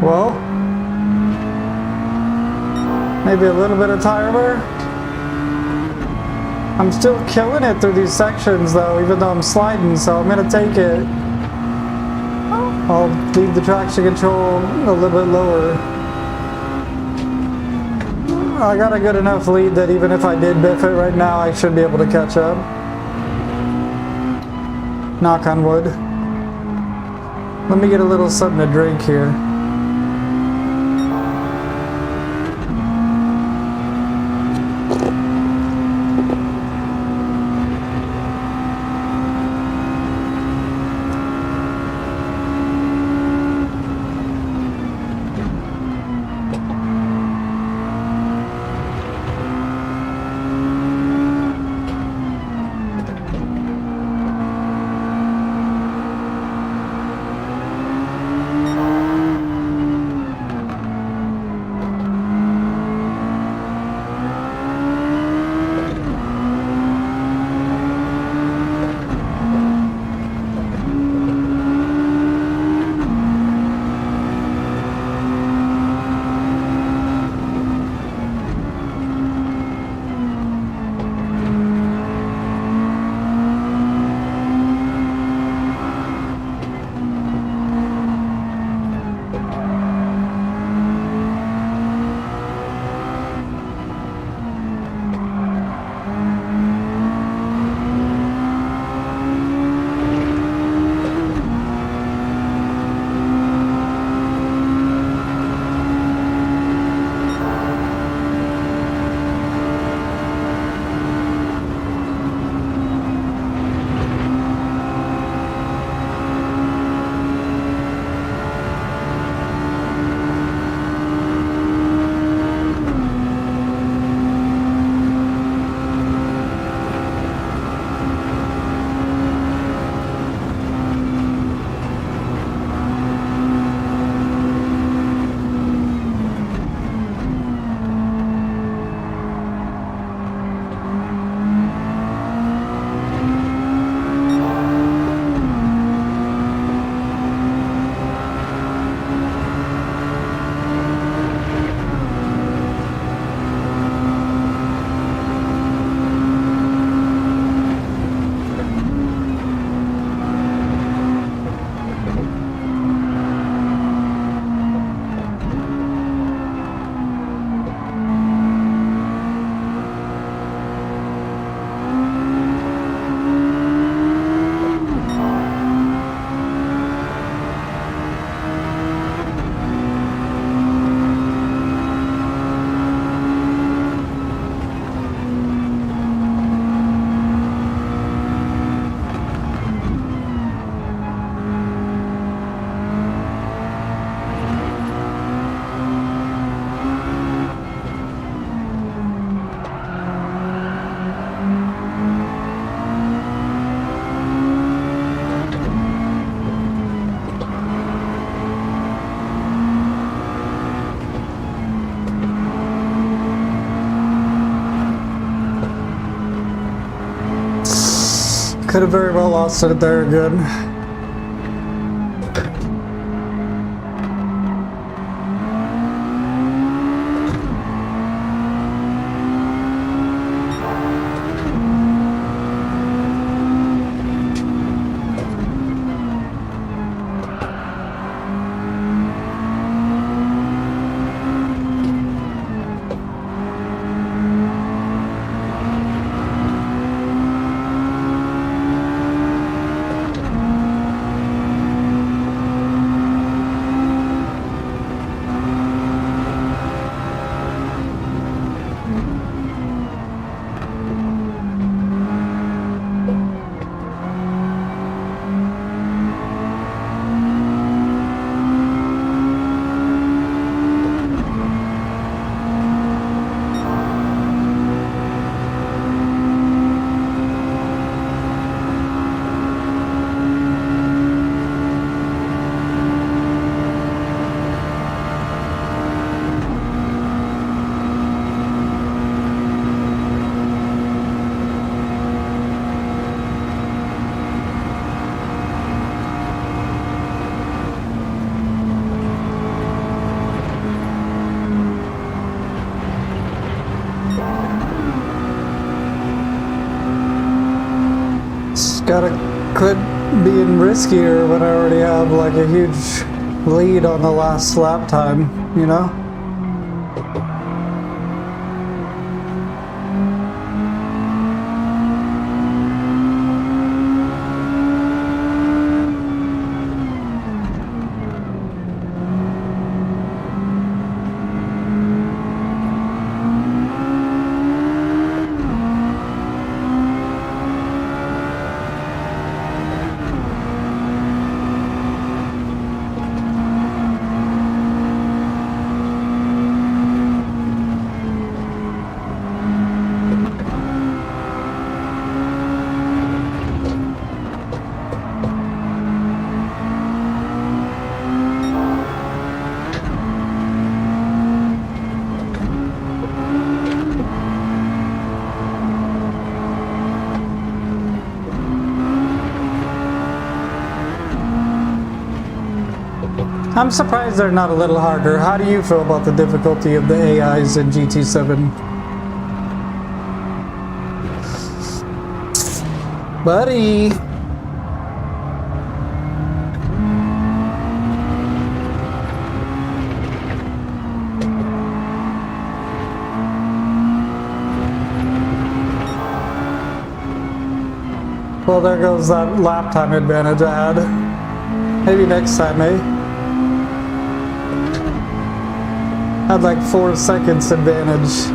Well, maybe a little bit of tire wear. I'm still killing it through these sections though, even though I'm sliding, so I'm gonna take it. I'll leave the traction control a little bit lower. I got a good enough lead that even if I did biff it right now, I should be able to catch up. Knock on wood. Let me get a little something to drink here. Could have very well lost it there again. Gotta quit being riskier when I already have like a huge lead on the last lap time, you know? I'm surprised they're not a little harder. How do you feel about the difficulty of the AIs in GT7? Buddy! Well, there goes that lap time advantage I had. Maybe next time, eh? Had like 4 seconds advantage.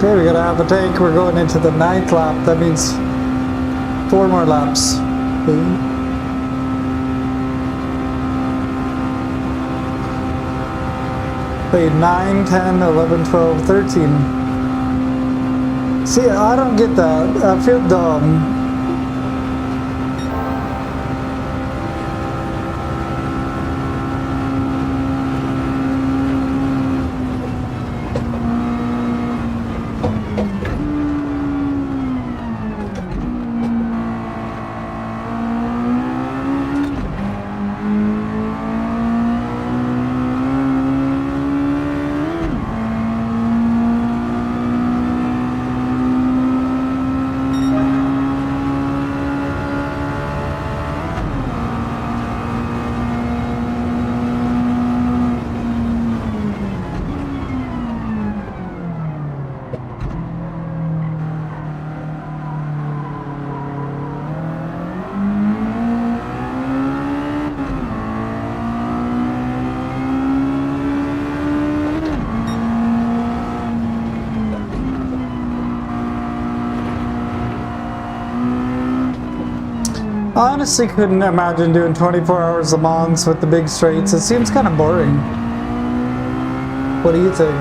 Okay, we gotta have a tank. We're going into the 9th lap. That means 4 more laps. Wait, 9, 10, 11, 12, 13. See, I don't get that. I feel dumb. I honestly couldn't imagine doing 24 hours Le Mans with the big straights. It seems kind of boring. What do you think?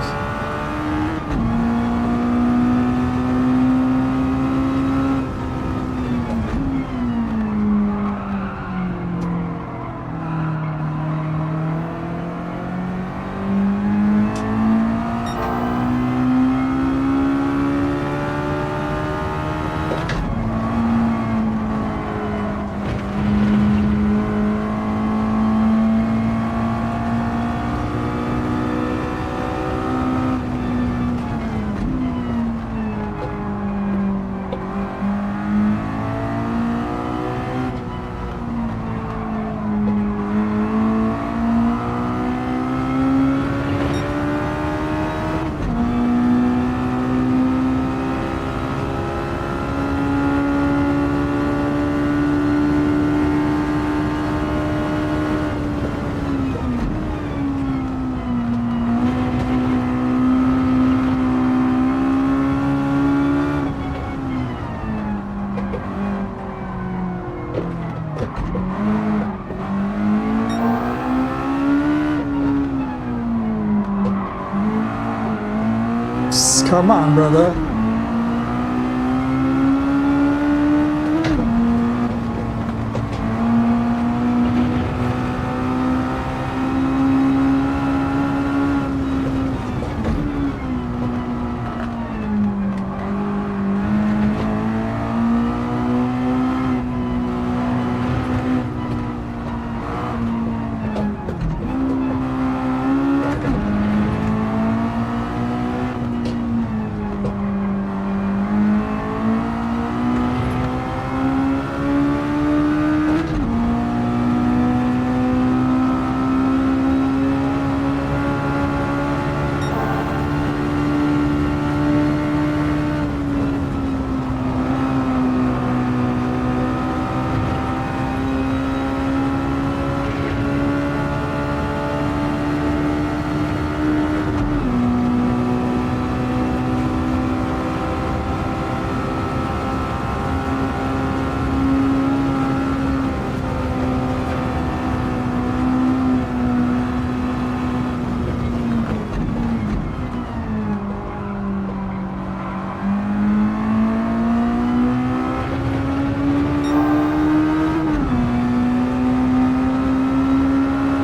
Come on, brother.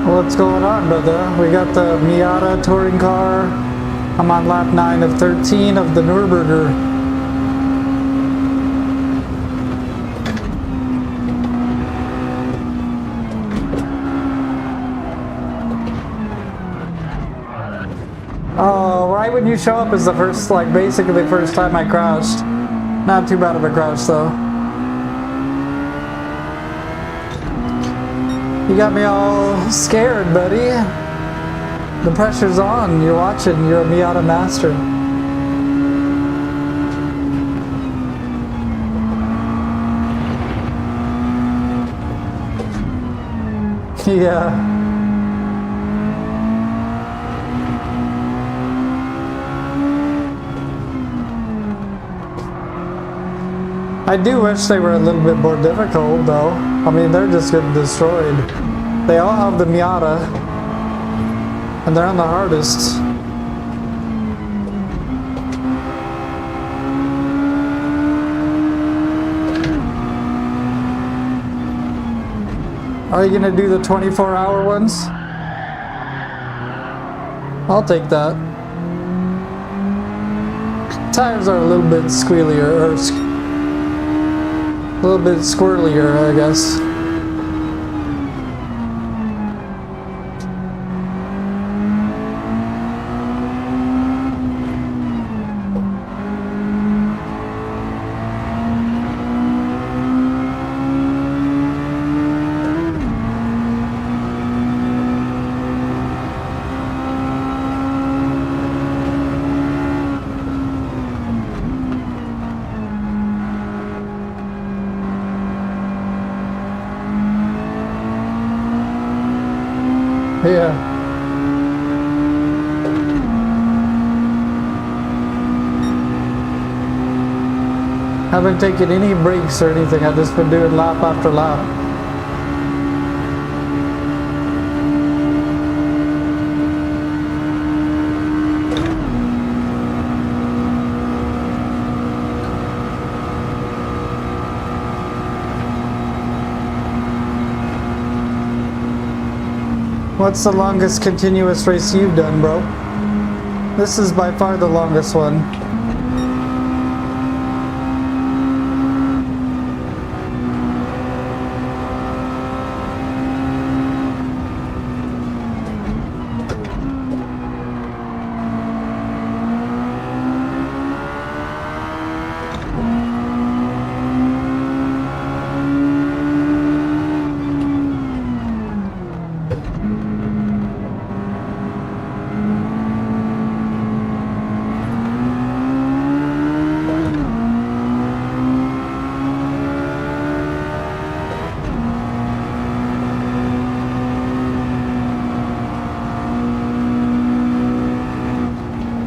What's going on, brother? We got the Miata touring car. I'm on lap 9 of 13 of the Nürburgring. Oh, right when you show up is the first, like, basically the first time I crashed. Not too bad of a crash, though. You got me all scared, buddy. The pressure's on. You're watching. You're a Miata master. Yeah. I do wish they were a little bit more difficult, though. I mean, they're just getting destroyed. They all have the Miata, and they're on the hardest. Are you gonna do the 24-hour ones? I'll take that. Tires are a little bit squealier, or a little bit squirrelier, I guess. Yeah. Haven't taken any breaks or anything. I've just been doing lap after lap. What's the longest continuous race you've done, bro? This is by far the longest one.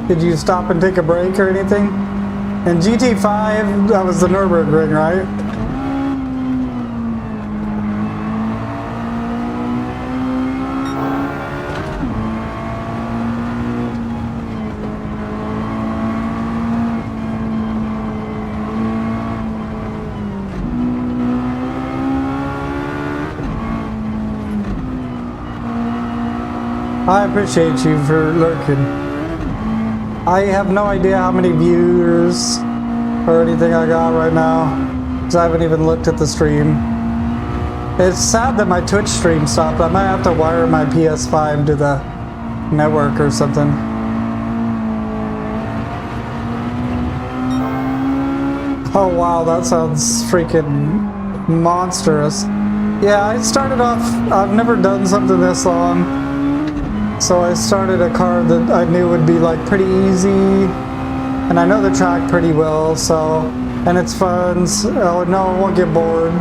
Did you stop and take a break or anything? In GT5, that was the Nürburgring, right? I appreciate you for lurking. I have no idea how many viewers or anything I got right now, because I haven't even looked at the stream. It's sad that my Twitch stream stopped. I might have to wire my PS5 to the network or something. Oh wow, that sounds freaking monstrous. Yeah, I started off, I've never done something this long. So I started a car that I knew would be like pretty easy, and I know the track pretty well, so, and it's fun, so, no, I won't get bored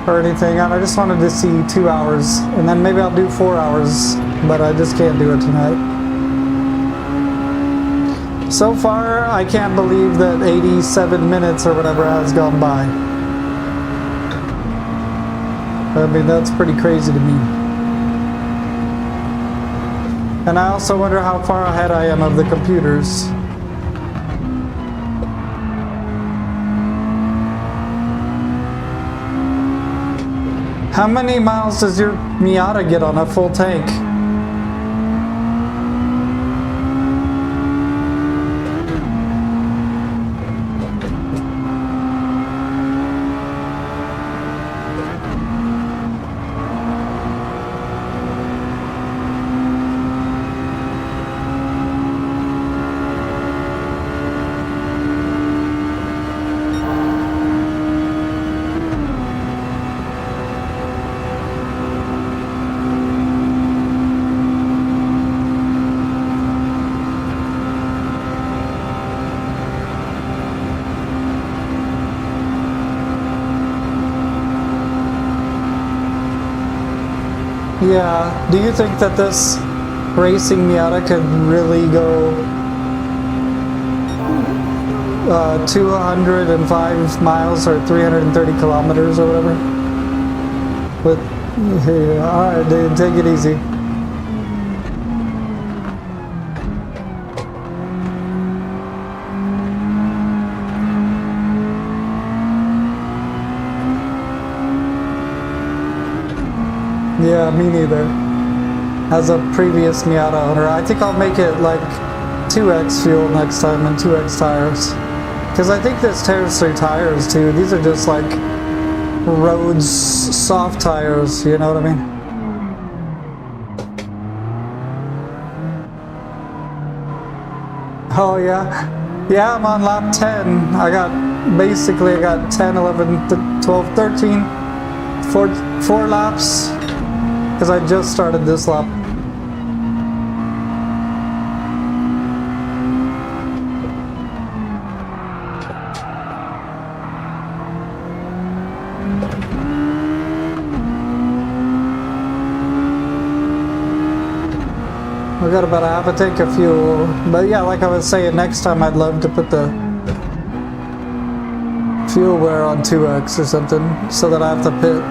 or anything, and I just wanted to see 2 hours, and then maybe I'll do 4 hours, but I just can't do it tonight. So far, I can't believe that 87 minutes or whatever has gone by. I mean, that's pretty crazy to me. And I also wonder how far ahead I am of the computers. How many miles does your Miata get on a full tank? Yeah, do you think that this racing Miata could really go 205 miles or 330 kilometers or whatever? But, yeah, alright dude, take it easy. Yeah, me neither. As a previous Miata owner, I think I'll make it like 2x fuel next time and 2x tires. Because I think this tears through tires too. These are just like roads soft tires, you know what I mean? Oh yeah. Yeah, I'm on lap 10. I got 10, 11, 12, 13, 4 laps. Because I just started this lap. We got about a half a tank of fuel. But yeah, like I was saying, next time I'd love to put the fuel wear on 2x or something, so that I have to pit.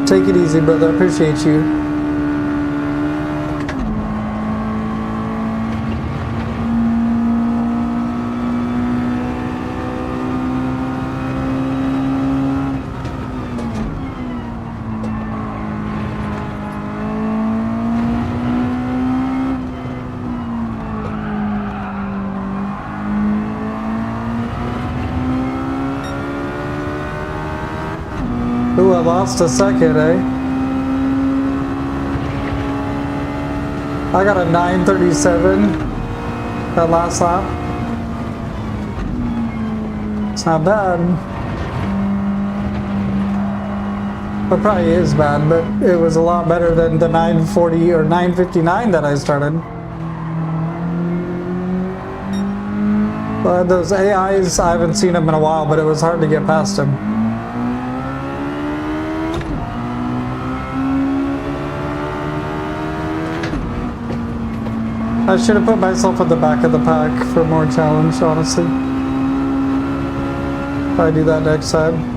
Take it easy, brother. I appreciate you. Ooh, I lost a second, eh? I got a 9:37 that last lap. It's not bad. It probably is bad, but it was a lot better than the 9:40 or 9:59 that I started. But those AIs, I haven't seen them in a while, but it was hard to get past them. I should have put myself at the back of the pack for more challenge, honestly. If I do that next time.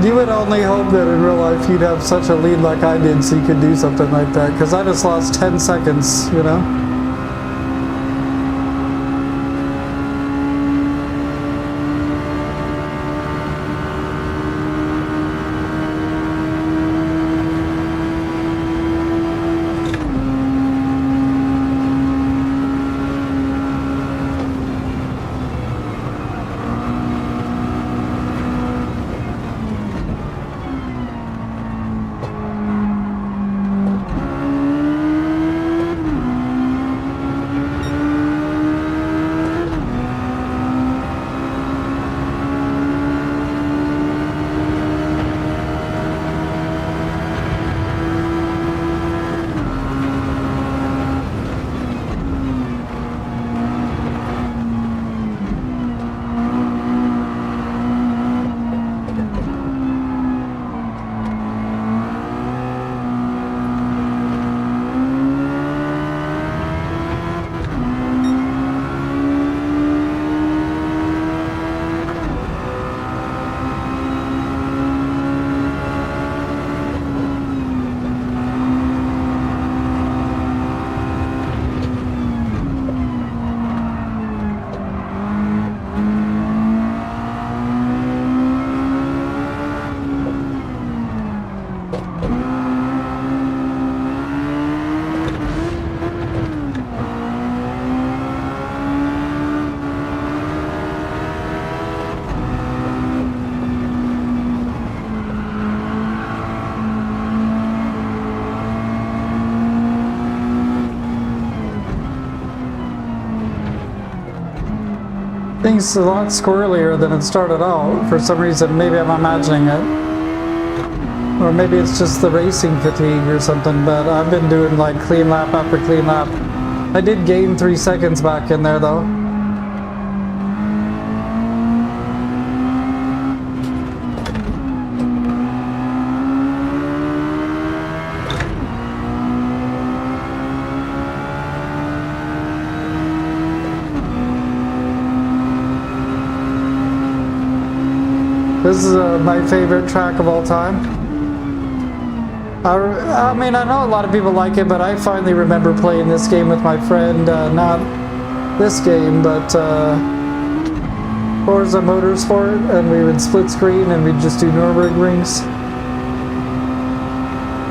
You would only hope that in real life you'd have such a lead like I did so you could do something like that, because I just lost 10 seconds, you know? Things a lot squirrelier than it started out for some reason. Maybe I'm imagining it, or maybe it's just the racing fatigue or something. But I've been doing like clean lap after clean lap. I did gain 3 seconds back in there though. This is my favorite track of all time. I mean, I know a lot of people like it, but I finally remember playing this game with my friend, not this game, but Forza Motorsport, and we would split screen and we'd just do Nürburgrings.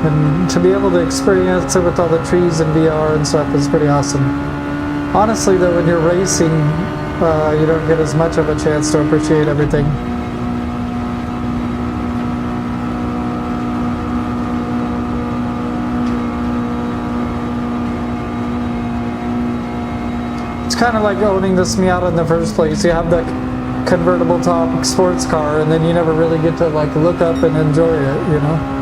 And to be able to experience it with all the trees and VR and stuff is pretty awesome. Honestly though, when you're racing, you don't get as much of a chance to appreciate everything. It's kind of like owning this Miata in the first place. You have the convertible top sports car, and then you never really get to like look up and enjoy it, you know?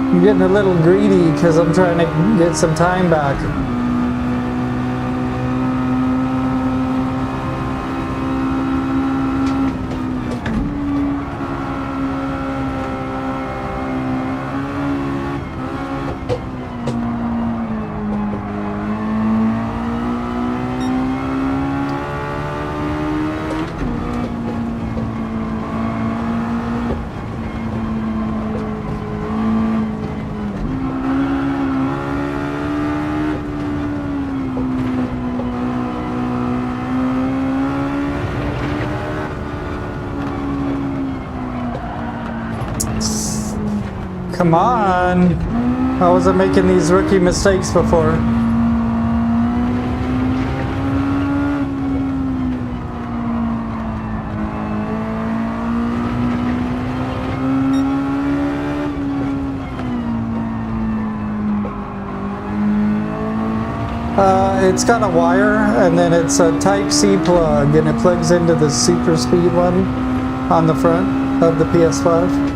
I'm getting a little greedy because I'm trying to get some time back. Come on! I wasn't making these rookie mistakes before. It's got a wire, and then it's a Type-C plug, and it plugs into the super speed one on the front of the PS5.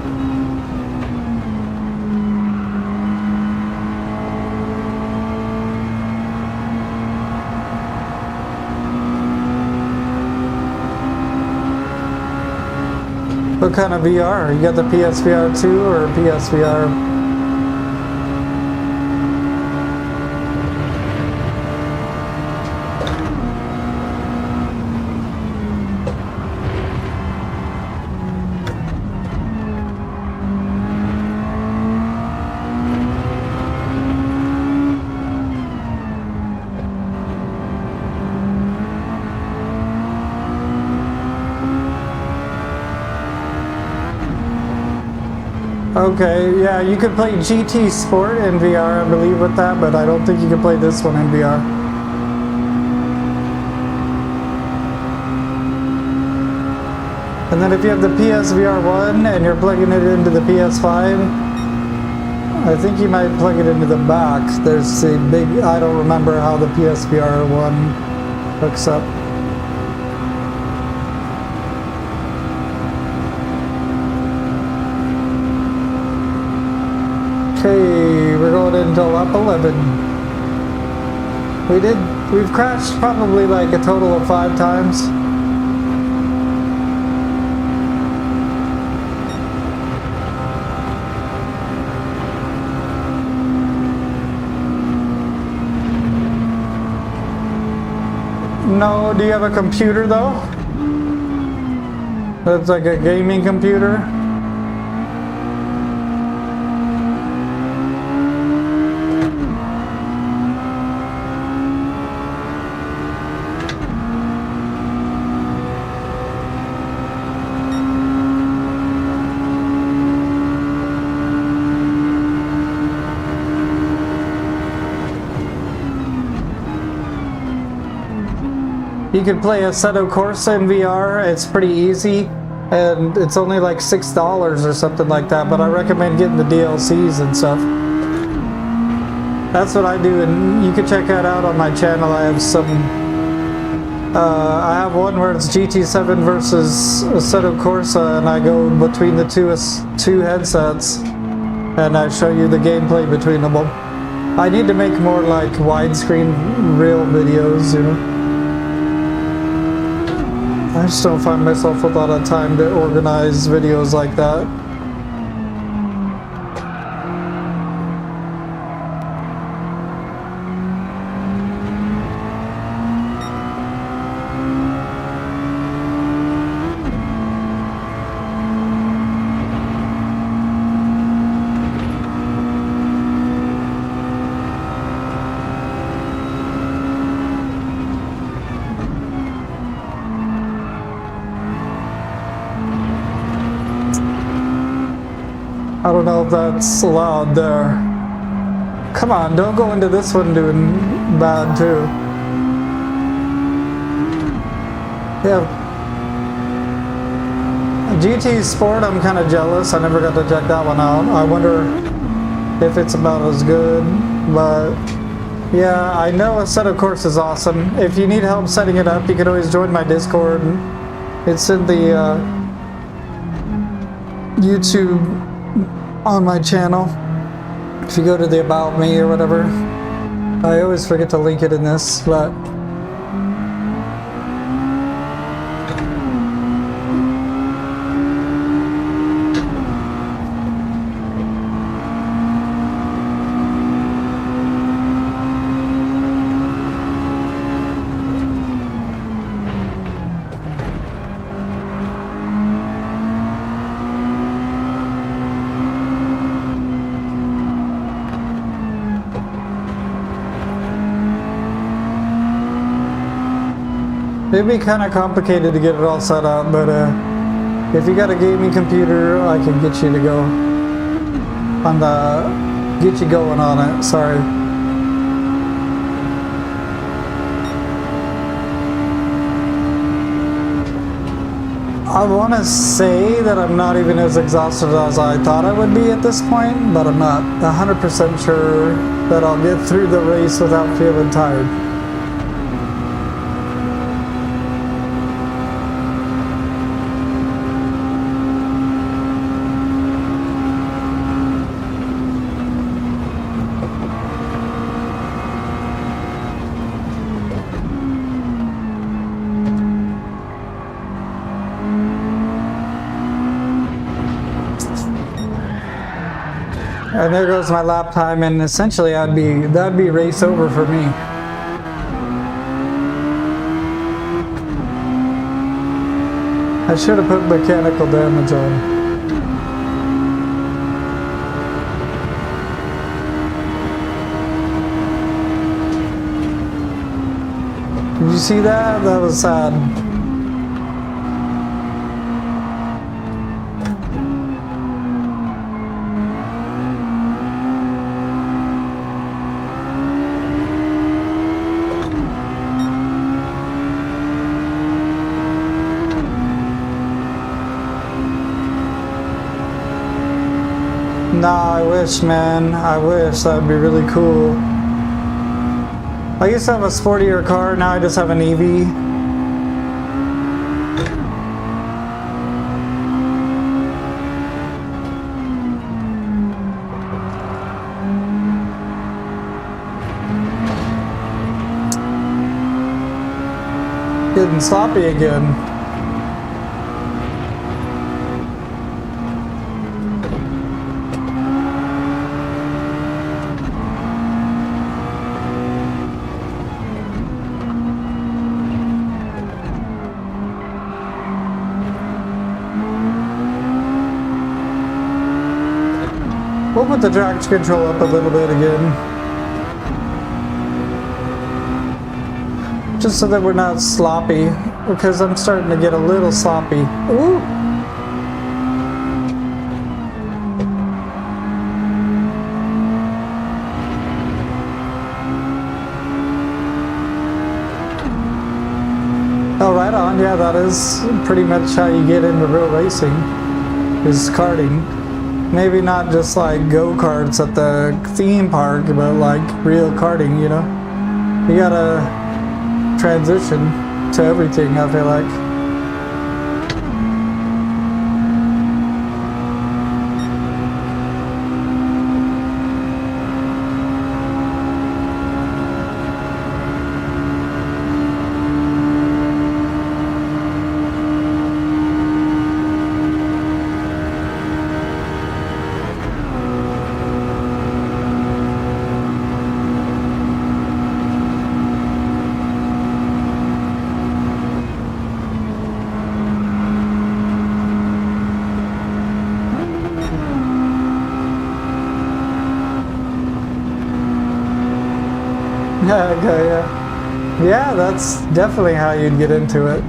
What kind of VR? You got the PSVR 2 or PSVR? Okay, yeah, you could play GT Sport in VR, I believe, with that, but I don't think you can play this one in VR. And then if you have the PSVR 1 and you're plugging it into the PS5, I think you might plug it into the back. There's a big, I don't remember how the PSVR 1 hooks up. Okay, we're going into lap 11. We've crashed probably like a total of 5 times. No, do you have a computer though? That's like a gaming computer? You can play Assetto Corsa in VR, it's pretty easy, and it's only like $6 or something like that, but I recommend getting the DLCs and stuff. That's what I do, and you can check that out on my channel. I have some, I have one where it's GT7 versus Assetto Corsa, and I go between the two headsets, and I show you the gameplay between them. I need to make more like widescreen real videos, you know. I just don't find myself with a lot of time to organize videos like that. I don't know if that's allowed there. Come on, don't go into this one doing bad too. Yeah. GT Sport, I'm kind of jealous. I never got to check that one out. I wonder if it's about as good, but yeah, I know a set of course is awesome. If you need help setting it up, you can always join my Discord. It's in the YouTube on my channel. If you go to the About Me or whatever, I always forget to link it in this, but it'd be kind of complicated to get it all set up, but if you got a gaming computer, I can get you to go on get you going on it. Sorry. I want to say that I'm not even as exhausted as I thought I would be at this point, but I'm not 100% sure that I'll get through the race without feeling tired. And there goes my lap time, and essentially that'd be race over for me. I should have put mechanical damage on. Did you see that? That was sad. Nah, I wish, man. I wish. That would be really cool. I used to have a sportier car, now I just have an EV. Getting sloppy again. We'll put the traction control up a little bit again. Just so that we're not sloppy, because I'm starting to get a little sloppy. Ooh. Oh, right on. Yeah, that is pretty much how you get into real racing, is karting. Maybe not just like go-karts at the theme park, but like real karting, you know? You gotta transition to everything, I feel like. Okay, yeah. Yeah, that's definitely how you'd get into it.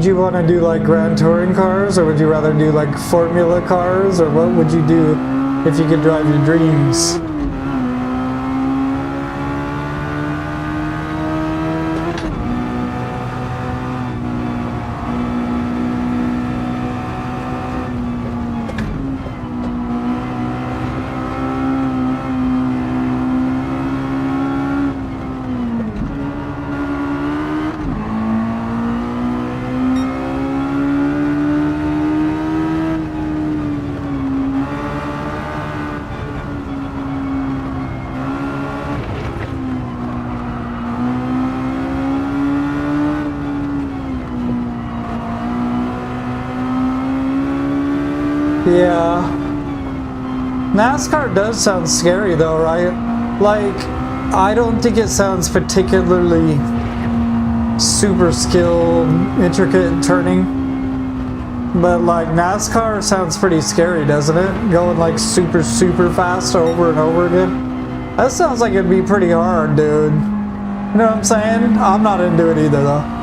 Would you want to do like Grand Touring cars, or would you rather do like Formula cars, or what would you do if you could drive your dreams? Yeah. NASCAR does sound scary though, right? Like, I don't think it sounds particularly super skilled, intricate turning. But like NASCAR sounds pretty scary, doesn't it? Going like super fast over and over again. That sounds like it'd be pretty hard, dude. You know what I'm saying? I'm not into it either though.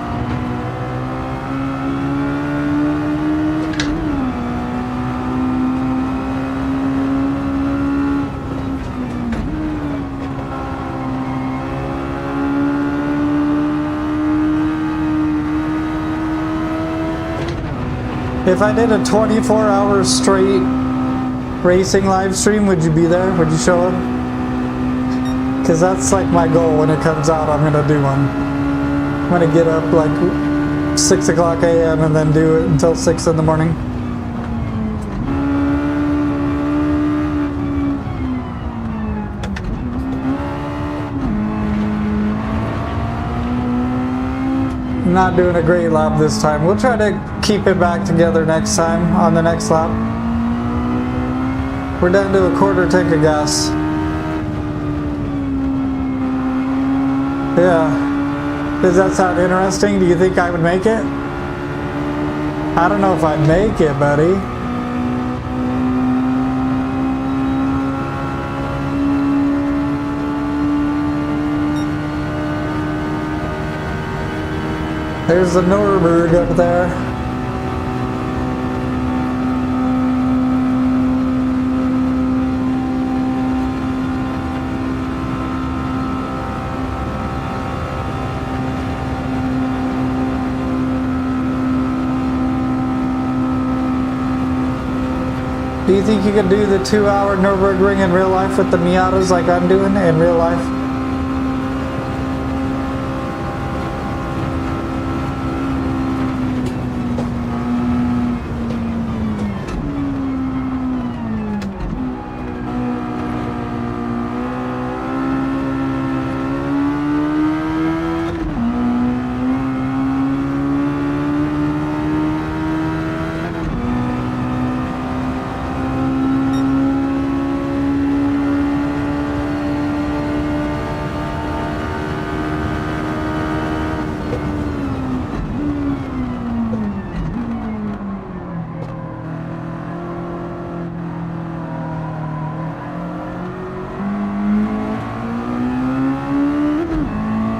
If I did a 24-hour straight racing live stream, would you be there? Would you show up? Because that's like my goal when it comes out. I'm going to do one. I'm going to get up like 6 o'clock a.m. and then do it until 6 in the morning. Not doing a great lap this time. We'll try to keep it back together next time on the next lap. We're down to a quarter tank of gas. Yeah. Does that sound interesting? Do you think I would make it? I don't know if I'd make it, buddy. There's the Nürburgring up there. Do you think you could do the 2-hour Nürburgring in real life with the Miatas like I'm doing in real life?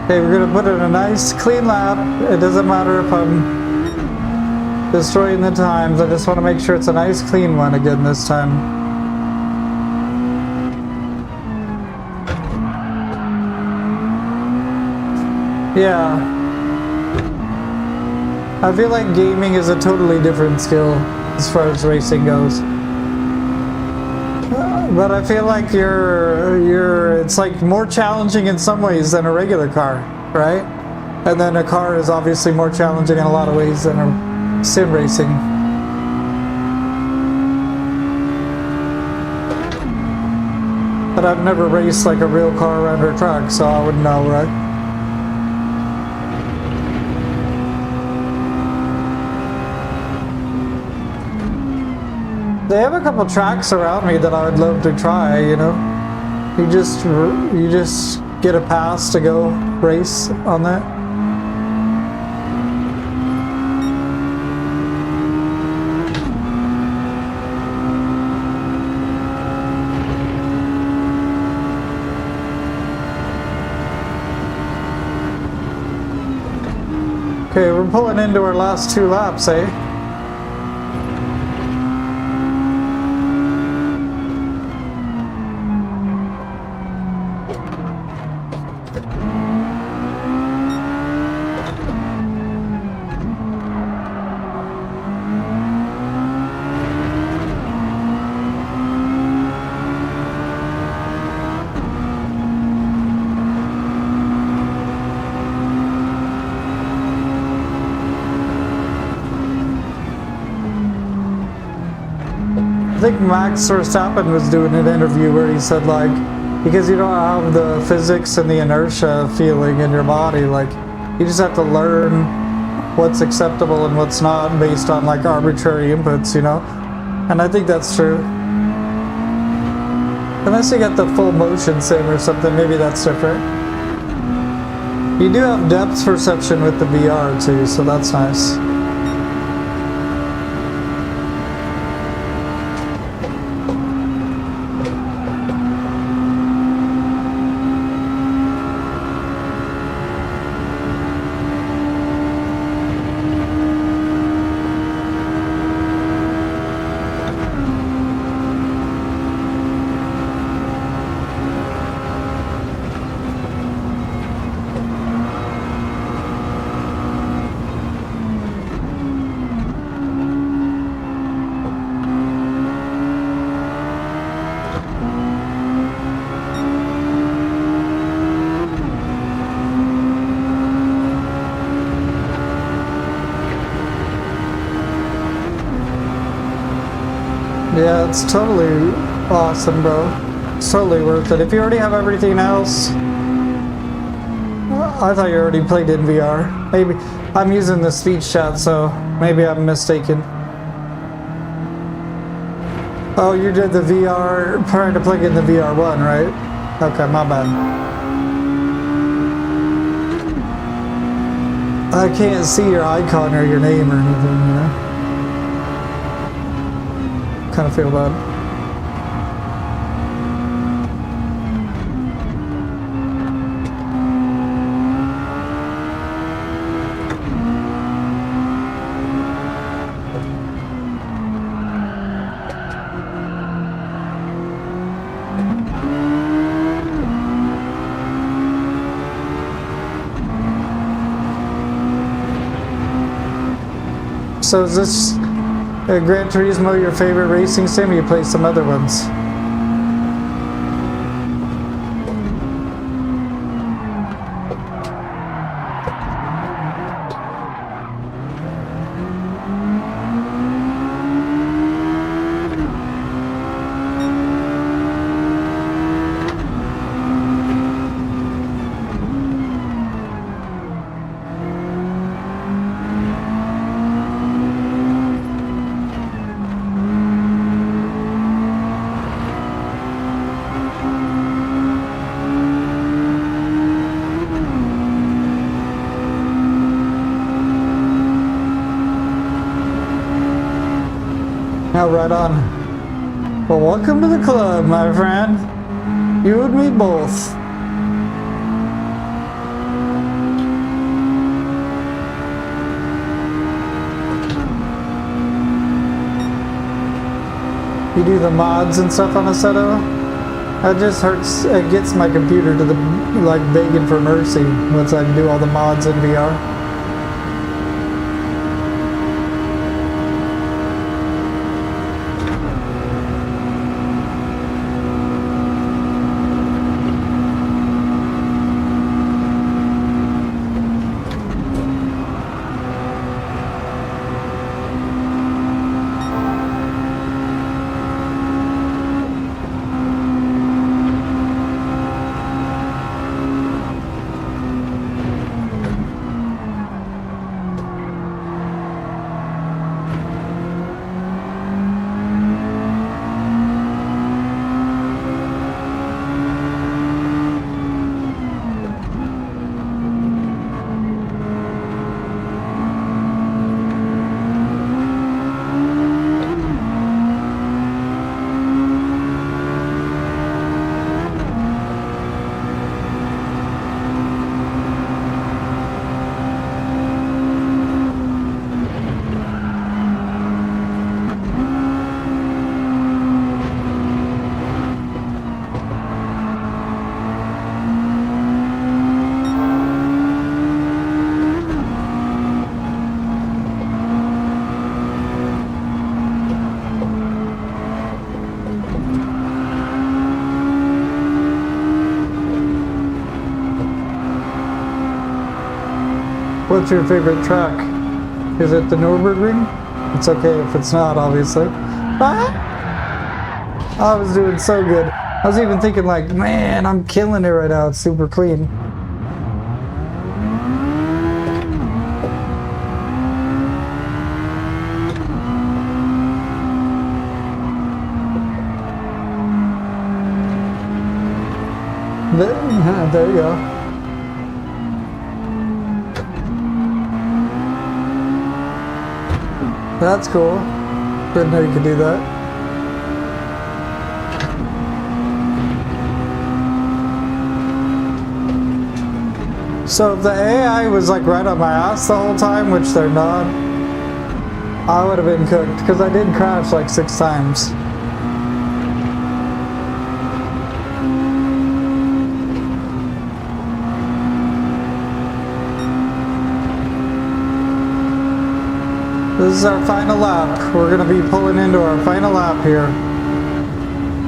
Okay, we're gonna put in a nice clean lap. It doesn't matter if I'm destroying the times. I just want to make sure it's a nice clean one again this time. Yeah. I feel like gaming is a totally different skill as far as racing goes. But I feel like it's like more challenging in some ways than a regular car, right? And then a car is obviously more challenging in a lot of ways than a sim racing. But I've never raced like a real car around a track, so I wouldn't know, right? They have a couple tracks around me that I would love to try, you know. You just get a pass to go race on that. Okay, we're pulling into our last 2 laps, eh? I think Max Verstappen was doing an interview where he said, like, because you don't have the physics and the inertia feeling in your body, like, you just have to learn what's acceptable and what's not based on, like, arbitrary inputs, you know? And I think that's true. Unless you get the full motion sim or something, maybe that's different. You do have depth perception with the VR too, so that's nice. Yeah, it's totally awesome, bro. It's totally worth it. If you already have everything else, I thought you already played in VR. Maybe I'm using the speech chat, so maybe I'm mistaken. Oh, you did the VR, trying to plug in the VR one, right? Okay, my bad. I can't see your icon or your name or anything, you know? Kind of feel bad. So is this Gran Turismo your favorite racing sim, or you play some other ones? Now, right on. Well, welcome to the club, my friend. You and me both. You do the mods and stuff on the Seto? That just hurts. It gets my computer to the, like, begging for mercy once I do all the mods in VR. What's your favorite track? Is it the Nürburgring? It's okay if it's not, obviously. Ah! I was doing so good. I was even thinking like, man, I'm killing it right now. It's super clean. There you go. That's cool. Didn't know you could do that. So if the AI was like right on my ass the whole time, which they're not, I would have been cooked because I did crash like 6 times. This is our final lap. We're going to be pulling into our final lap here.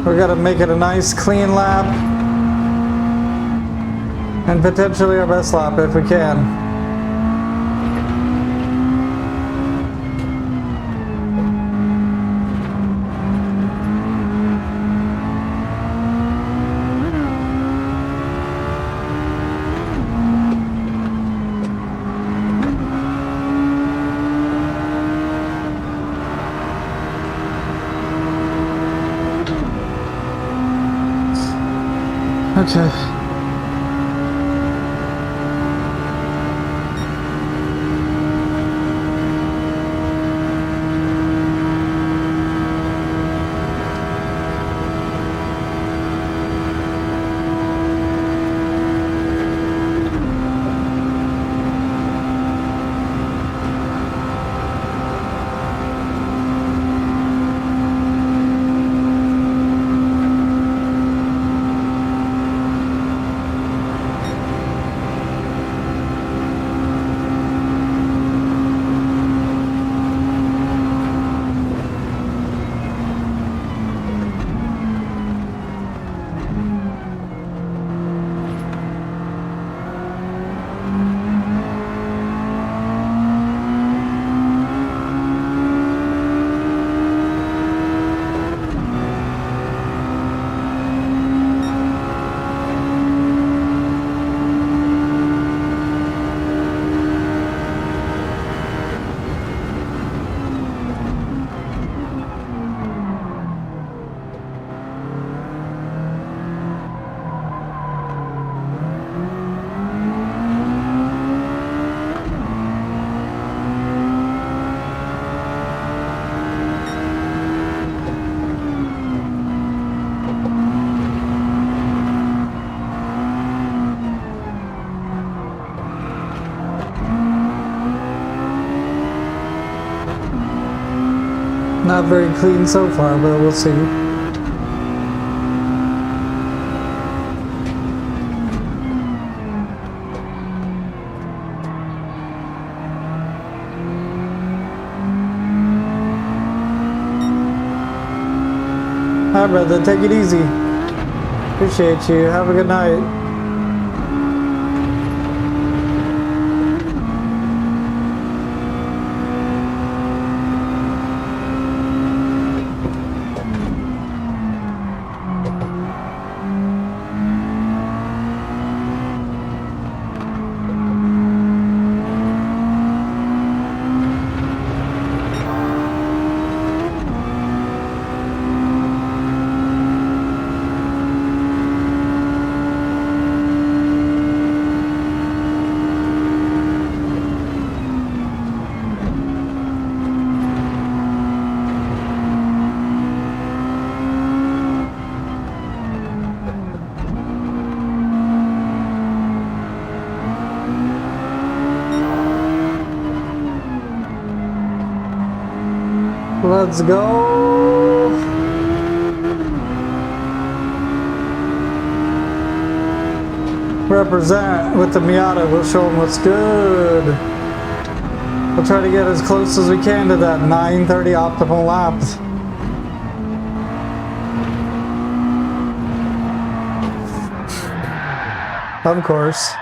We're going to make it a nice clean lap. And potentially our best lap if we can. Okay. Not very clean so far, but we'll see. Hi, brother. Take it easy. Appreciate you. Have a good night. Let's go. Represent with the Miata. We'll show them what's good. We'll try to get as close as we can to that 9:30 optimal laps. Of course.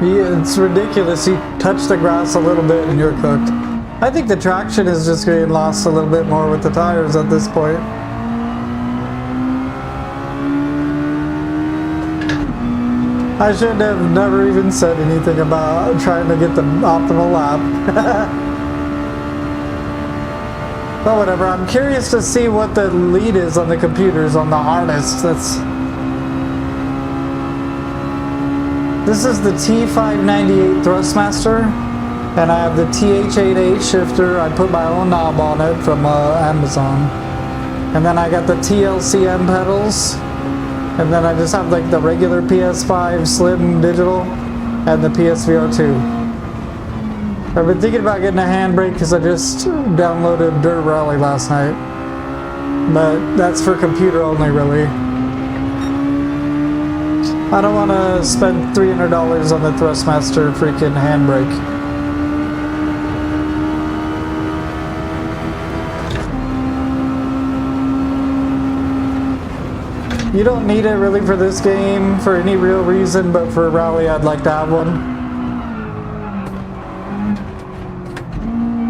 Yeah, it's ridiculous. You touch the grass a little bit and you're cooked. I think the traction is just getting lost a little bit more with the tires at this point. I should have never even said anything about trying to get the optimal lap. But whatever, I'm curious to see what the lead is on the computers on the harness. This is the T598 Thrustmaster, and I have the TH88 shifter. I put my own knob on it from Amazon. And then I got the TLCM pedals. And then I just have like the regular PS5 Slim Digital and the PSVR2. I've been thinking about getting a handbrake because I just downloaded Dirt Rally last night. But that's for computer only, really. I don't want to spend $300 on the Thrustmaster freaking handbrake. You don't need it really for this game for any real reason, but for Rally I'd like to have one.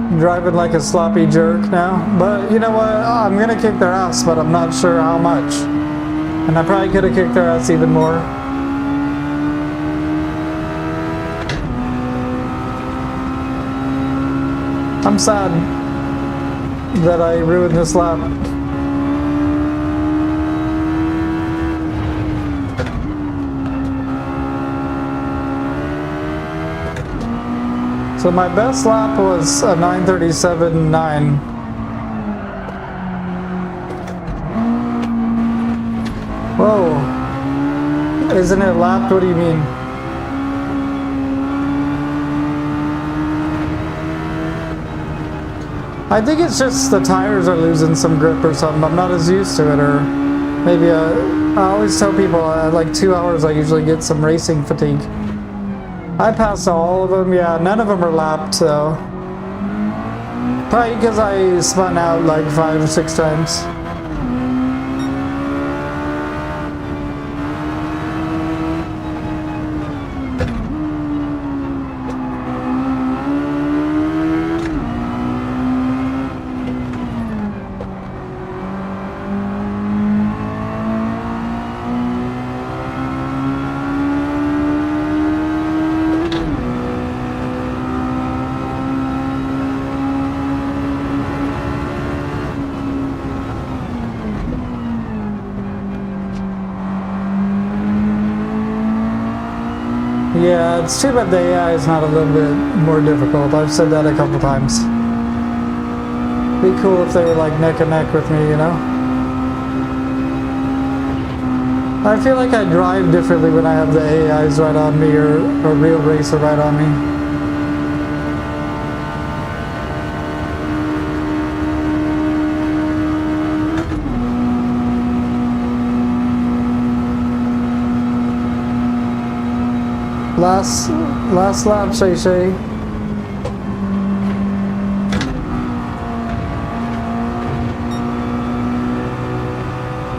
I'm driving like a sloppy jerk now, but you know what? I'm gonna kick their ass, but I'm not sure how much. And I probably could have kicked their ass even more. I'm sad that I ruined this lap. So my best lap was a 9:37.9. Whoa. Isn't it lapped? What do you mean? I think it's just the tires are losing some grip or something. I'm not as used to it, or maybe I always tell people at like 2 hours I usually get some racing fatigue. I passed all of them. Yeah, none of them are lapped, so probably because I spun out like 5 or 6 times. Yeah, it's too bad the AI is not a little bit more difficult. I've said that a couple times. Be cool if they were like neck and neck with me, you know? I feel like I drive differently when I have the AIs right on me or a real racer right on me. Last lap, Shay Shay.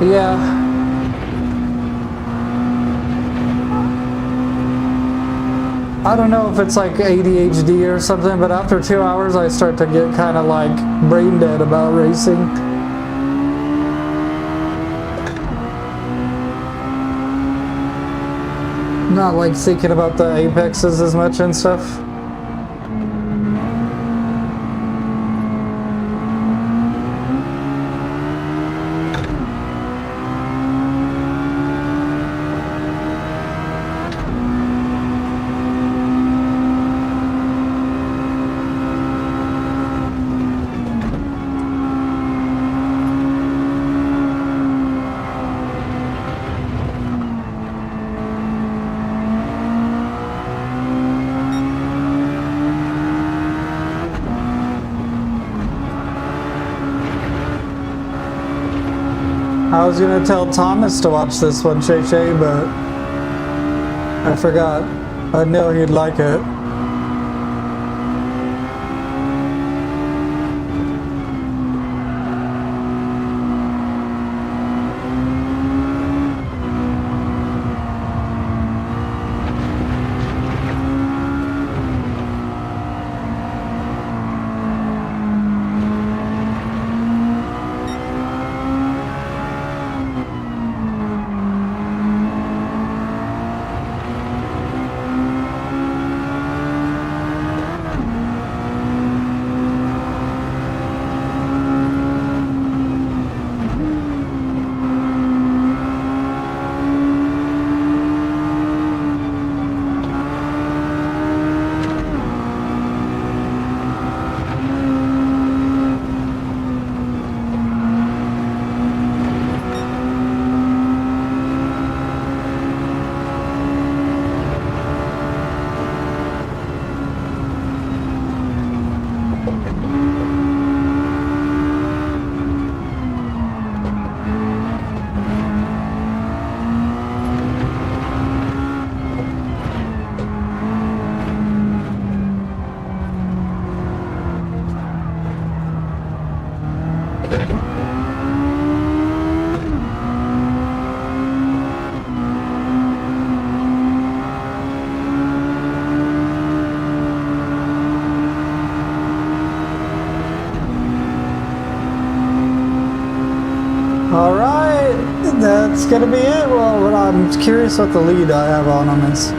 Yeah. I don't know if it's like ADHD or something, but after 2 hours I start to get kind of like brain dead about racing. Not like thinking about the apexes as much and stuff. I was gonna tell Thomas to watch this one, Shay Shay, but I forgot. I know he'd like it. Alright, that's gonna be it. Well, I'm curious what the lead I have on him is.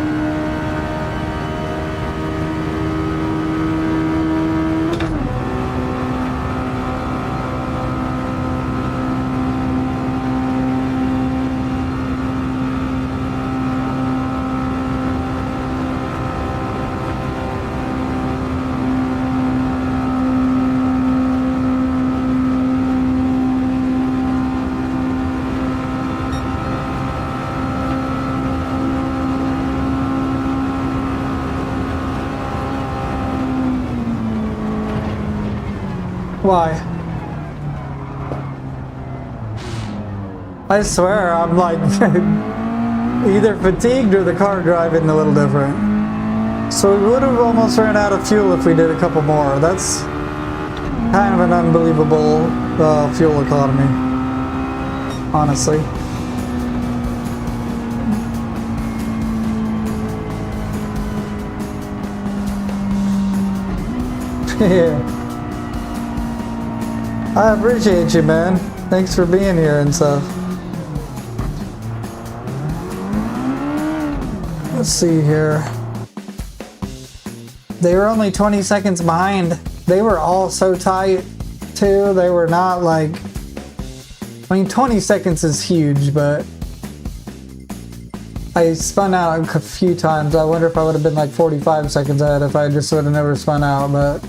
Why? I swear I'm like either fatigued or the car driving a little different. So we would have almost ran out of fuel if we did a couple more. That's kind of an unbelievable fuel economy, honestly. Yeah. I appreciate you, man. Thanks for being here and stuff. Let's see here. They were only 20 seconds behind. They were all so tight, too. They were not like... I mean, 20 seconds is huge, but... I spun out a few times. I wonder if I would have been like 45 seconds ahead if I just would have never spun out, but...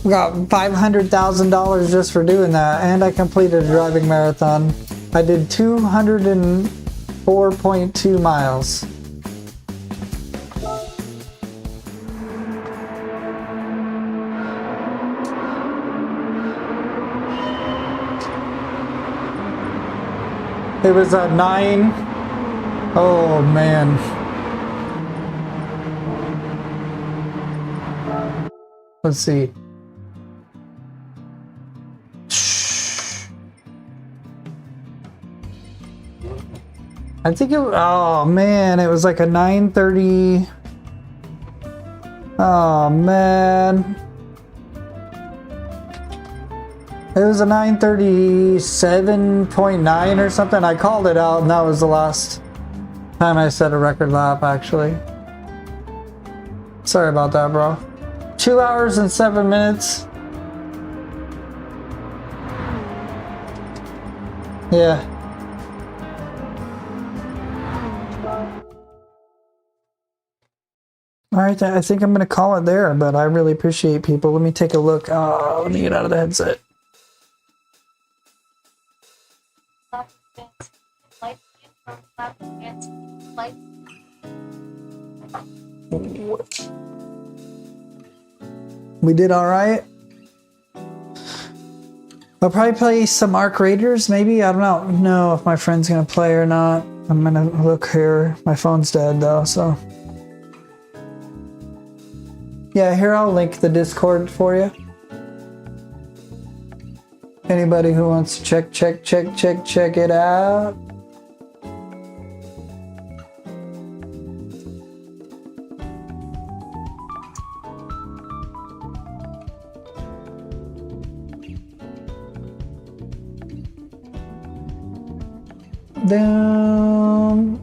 Got $500,000 just for doing that, and I completed a driving marathon. I did 204.2 miles. It was a 9. Oh man. Let's see. I think it, oh man, it was like a 9:30. Oh man. It was a 9:37.9 or something. I called it out and that was the last time I set a record lap actually. Sorry about that, bro. 2 hours and 7 minutes. Yeah. Alright, I think I'm going to call it there, but I really appreciate people. Let me take a look. Let me get out of the headset. We did alright. I'll probably play some Arc Raiders, maybe? I don't know if my friend's going to play or not. I'm going to look here. My phone's dead though, so... Yeah, here I'll link the Discord for you. Anybody who wants to check it out. Boom,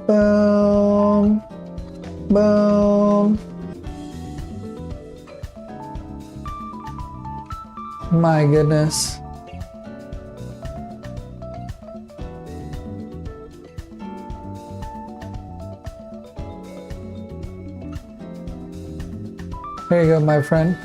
boom, boom. My goodness. There you go, my friend.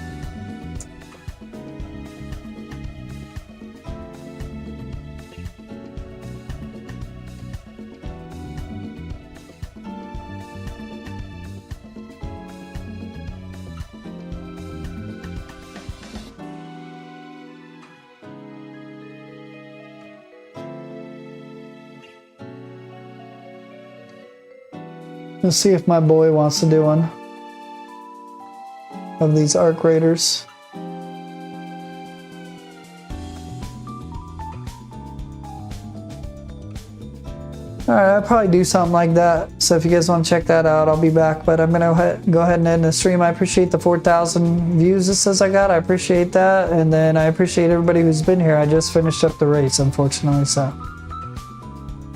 Let's see if my boy wants to do one. of these arc raiders. Alright, I'll probably do something like that. So if you guys want to check that out, I'll be back. But I'm going to go ahead and end the stream. I appreciate the 4,000 views it says I got. I appreciate that. And then I appreciate everybody who's been here. I just finished up the race, unfortunately. So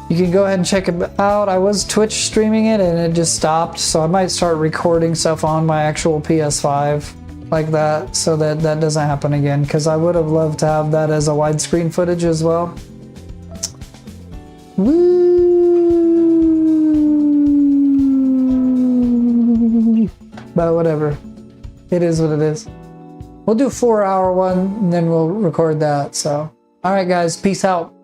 you can go ahead and check it out. I was Twitch streaming it and it just stopped. So I might start recording stuff on my actual PS5 like that. So that doesn't happen again. Because I would have loved to have that as a widescreen footage as well. Woo! But whatever, it is what it is. We'll do a 4-hour one and then we'll record that. So all right guys, peace out.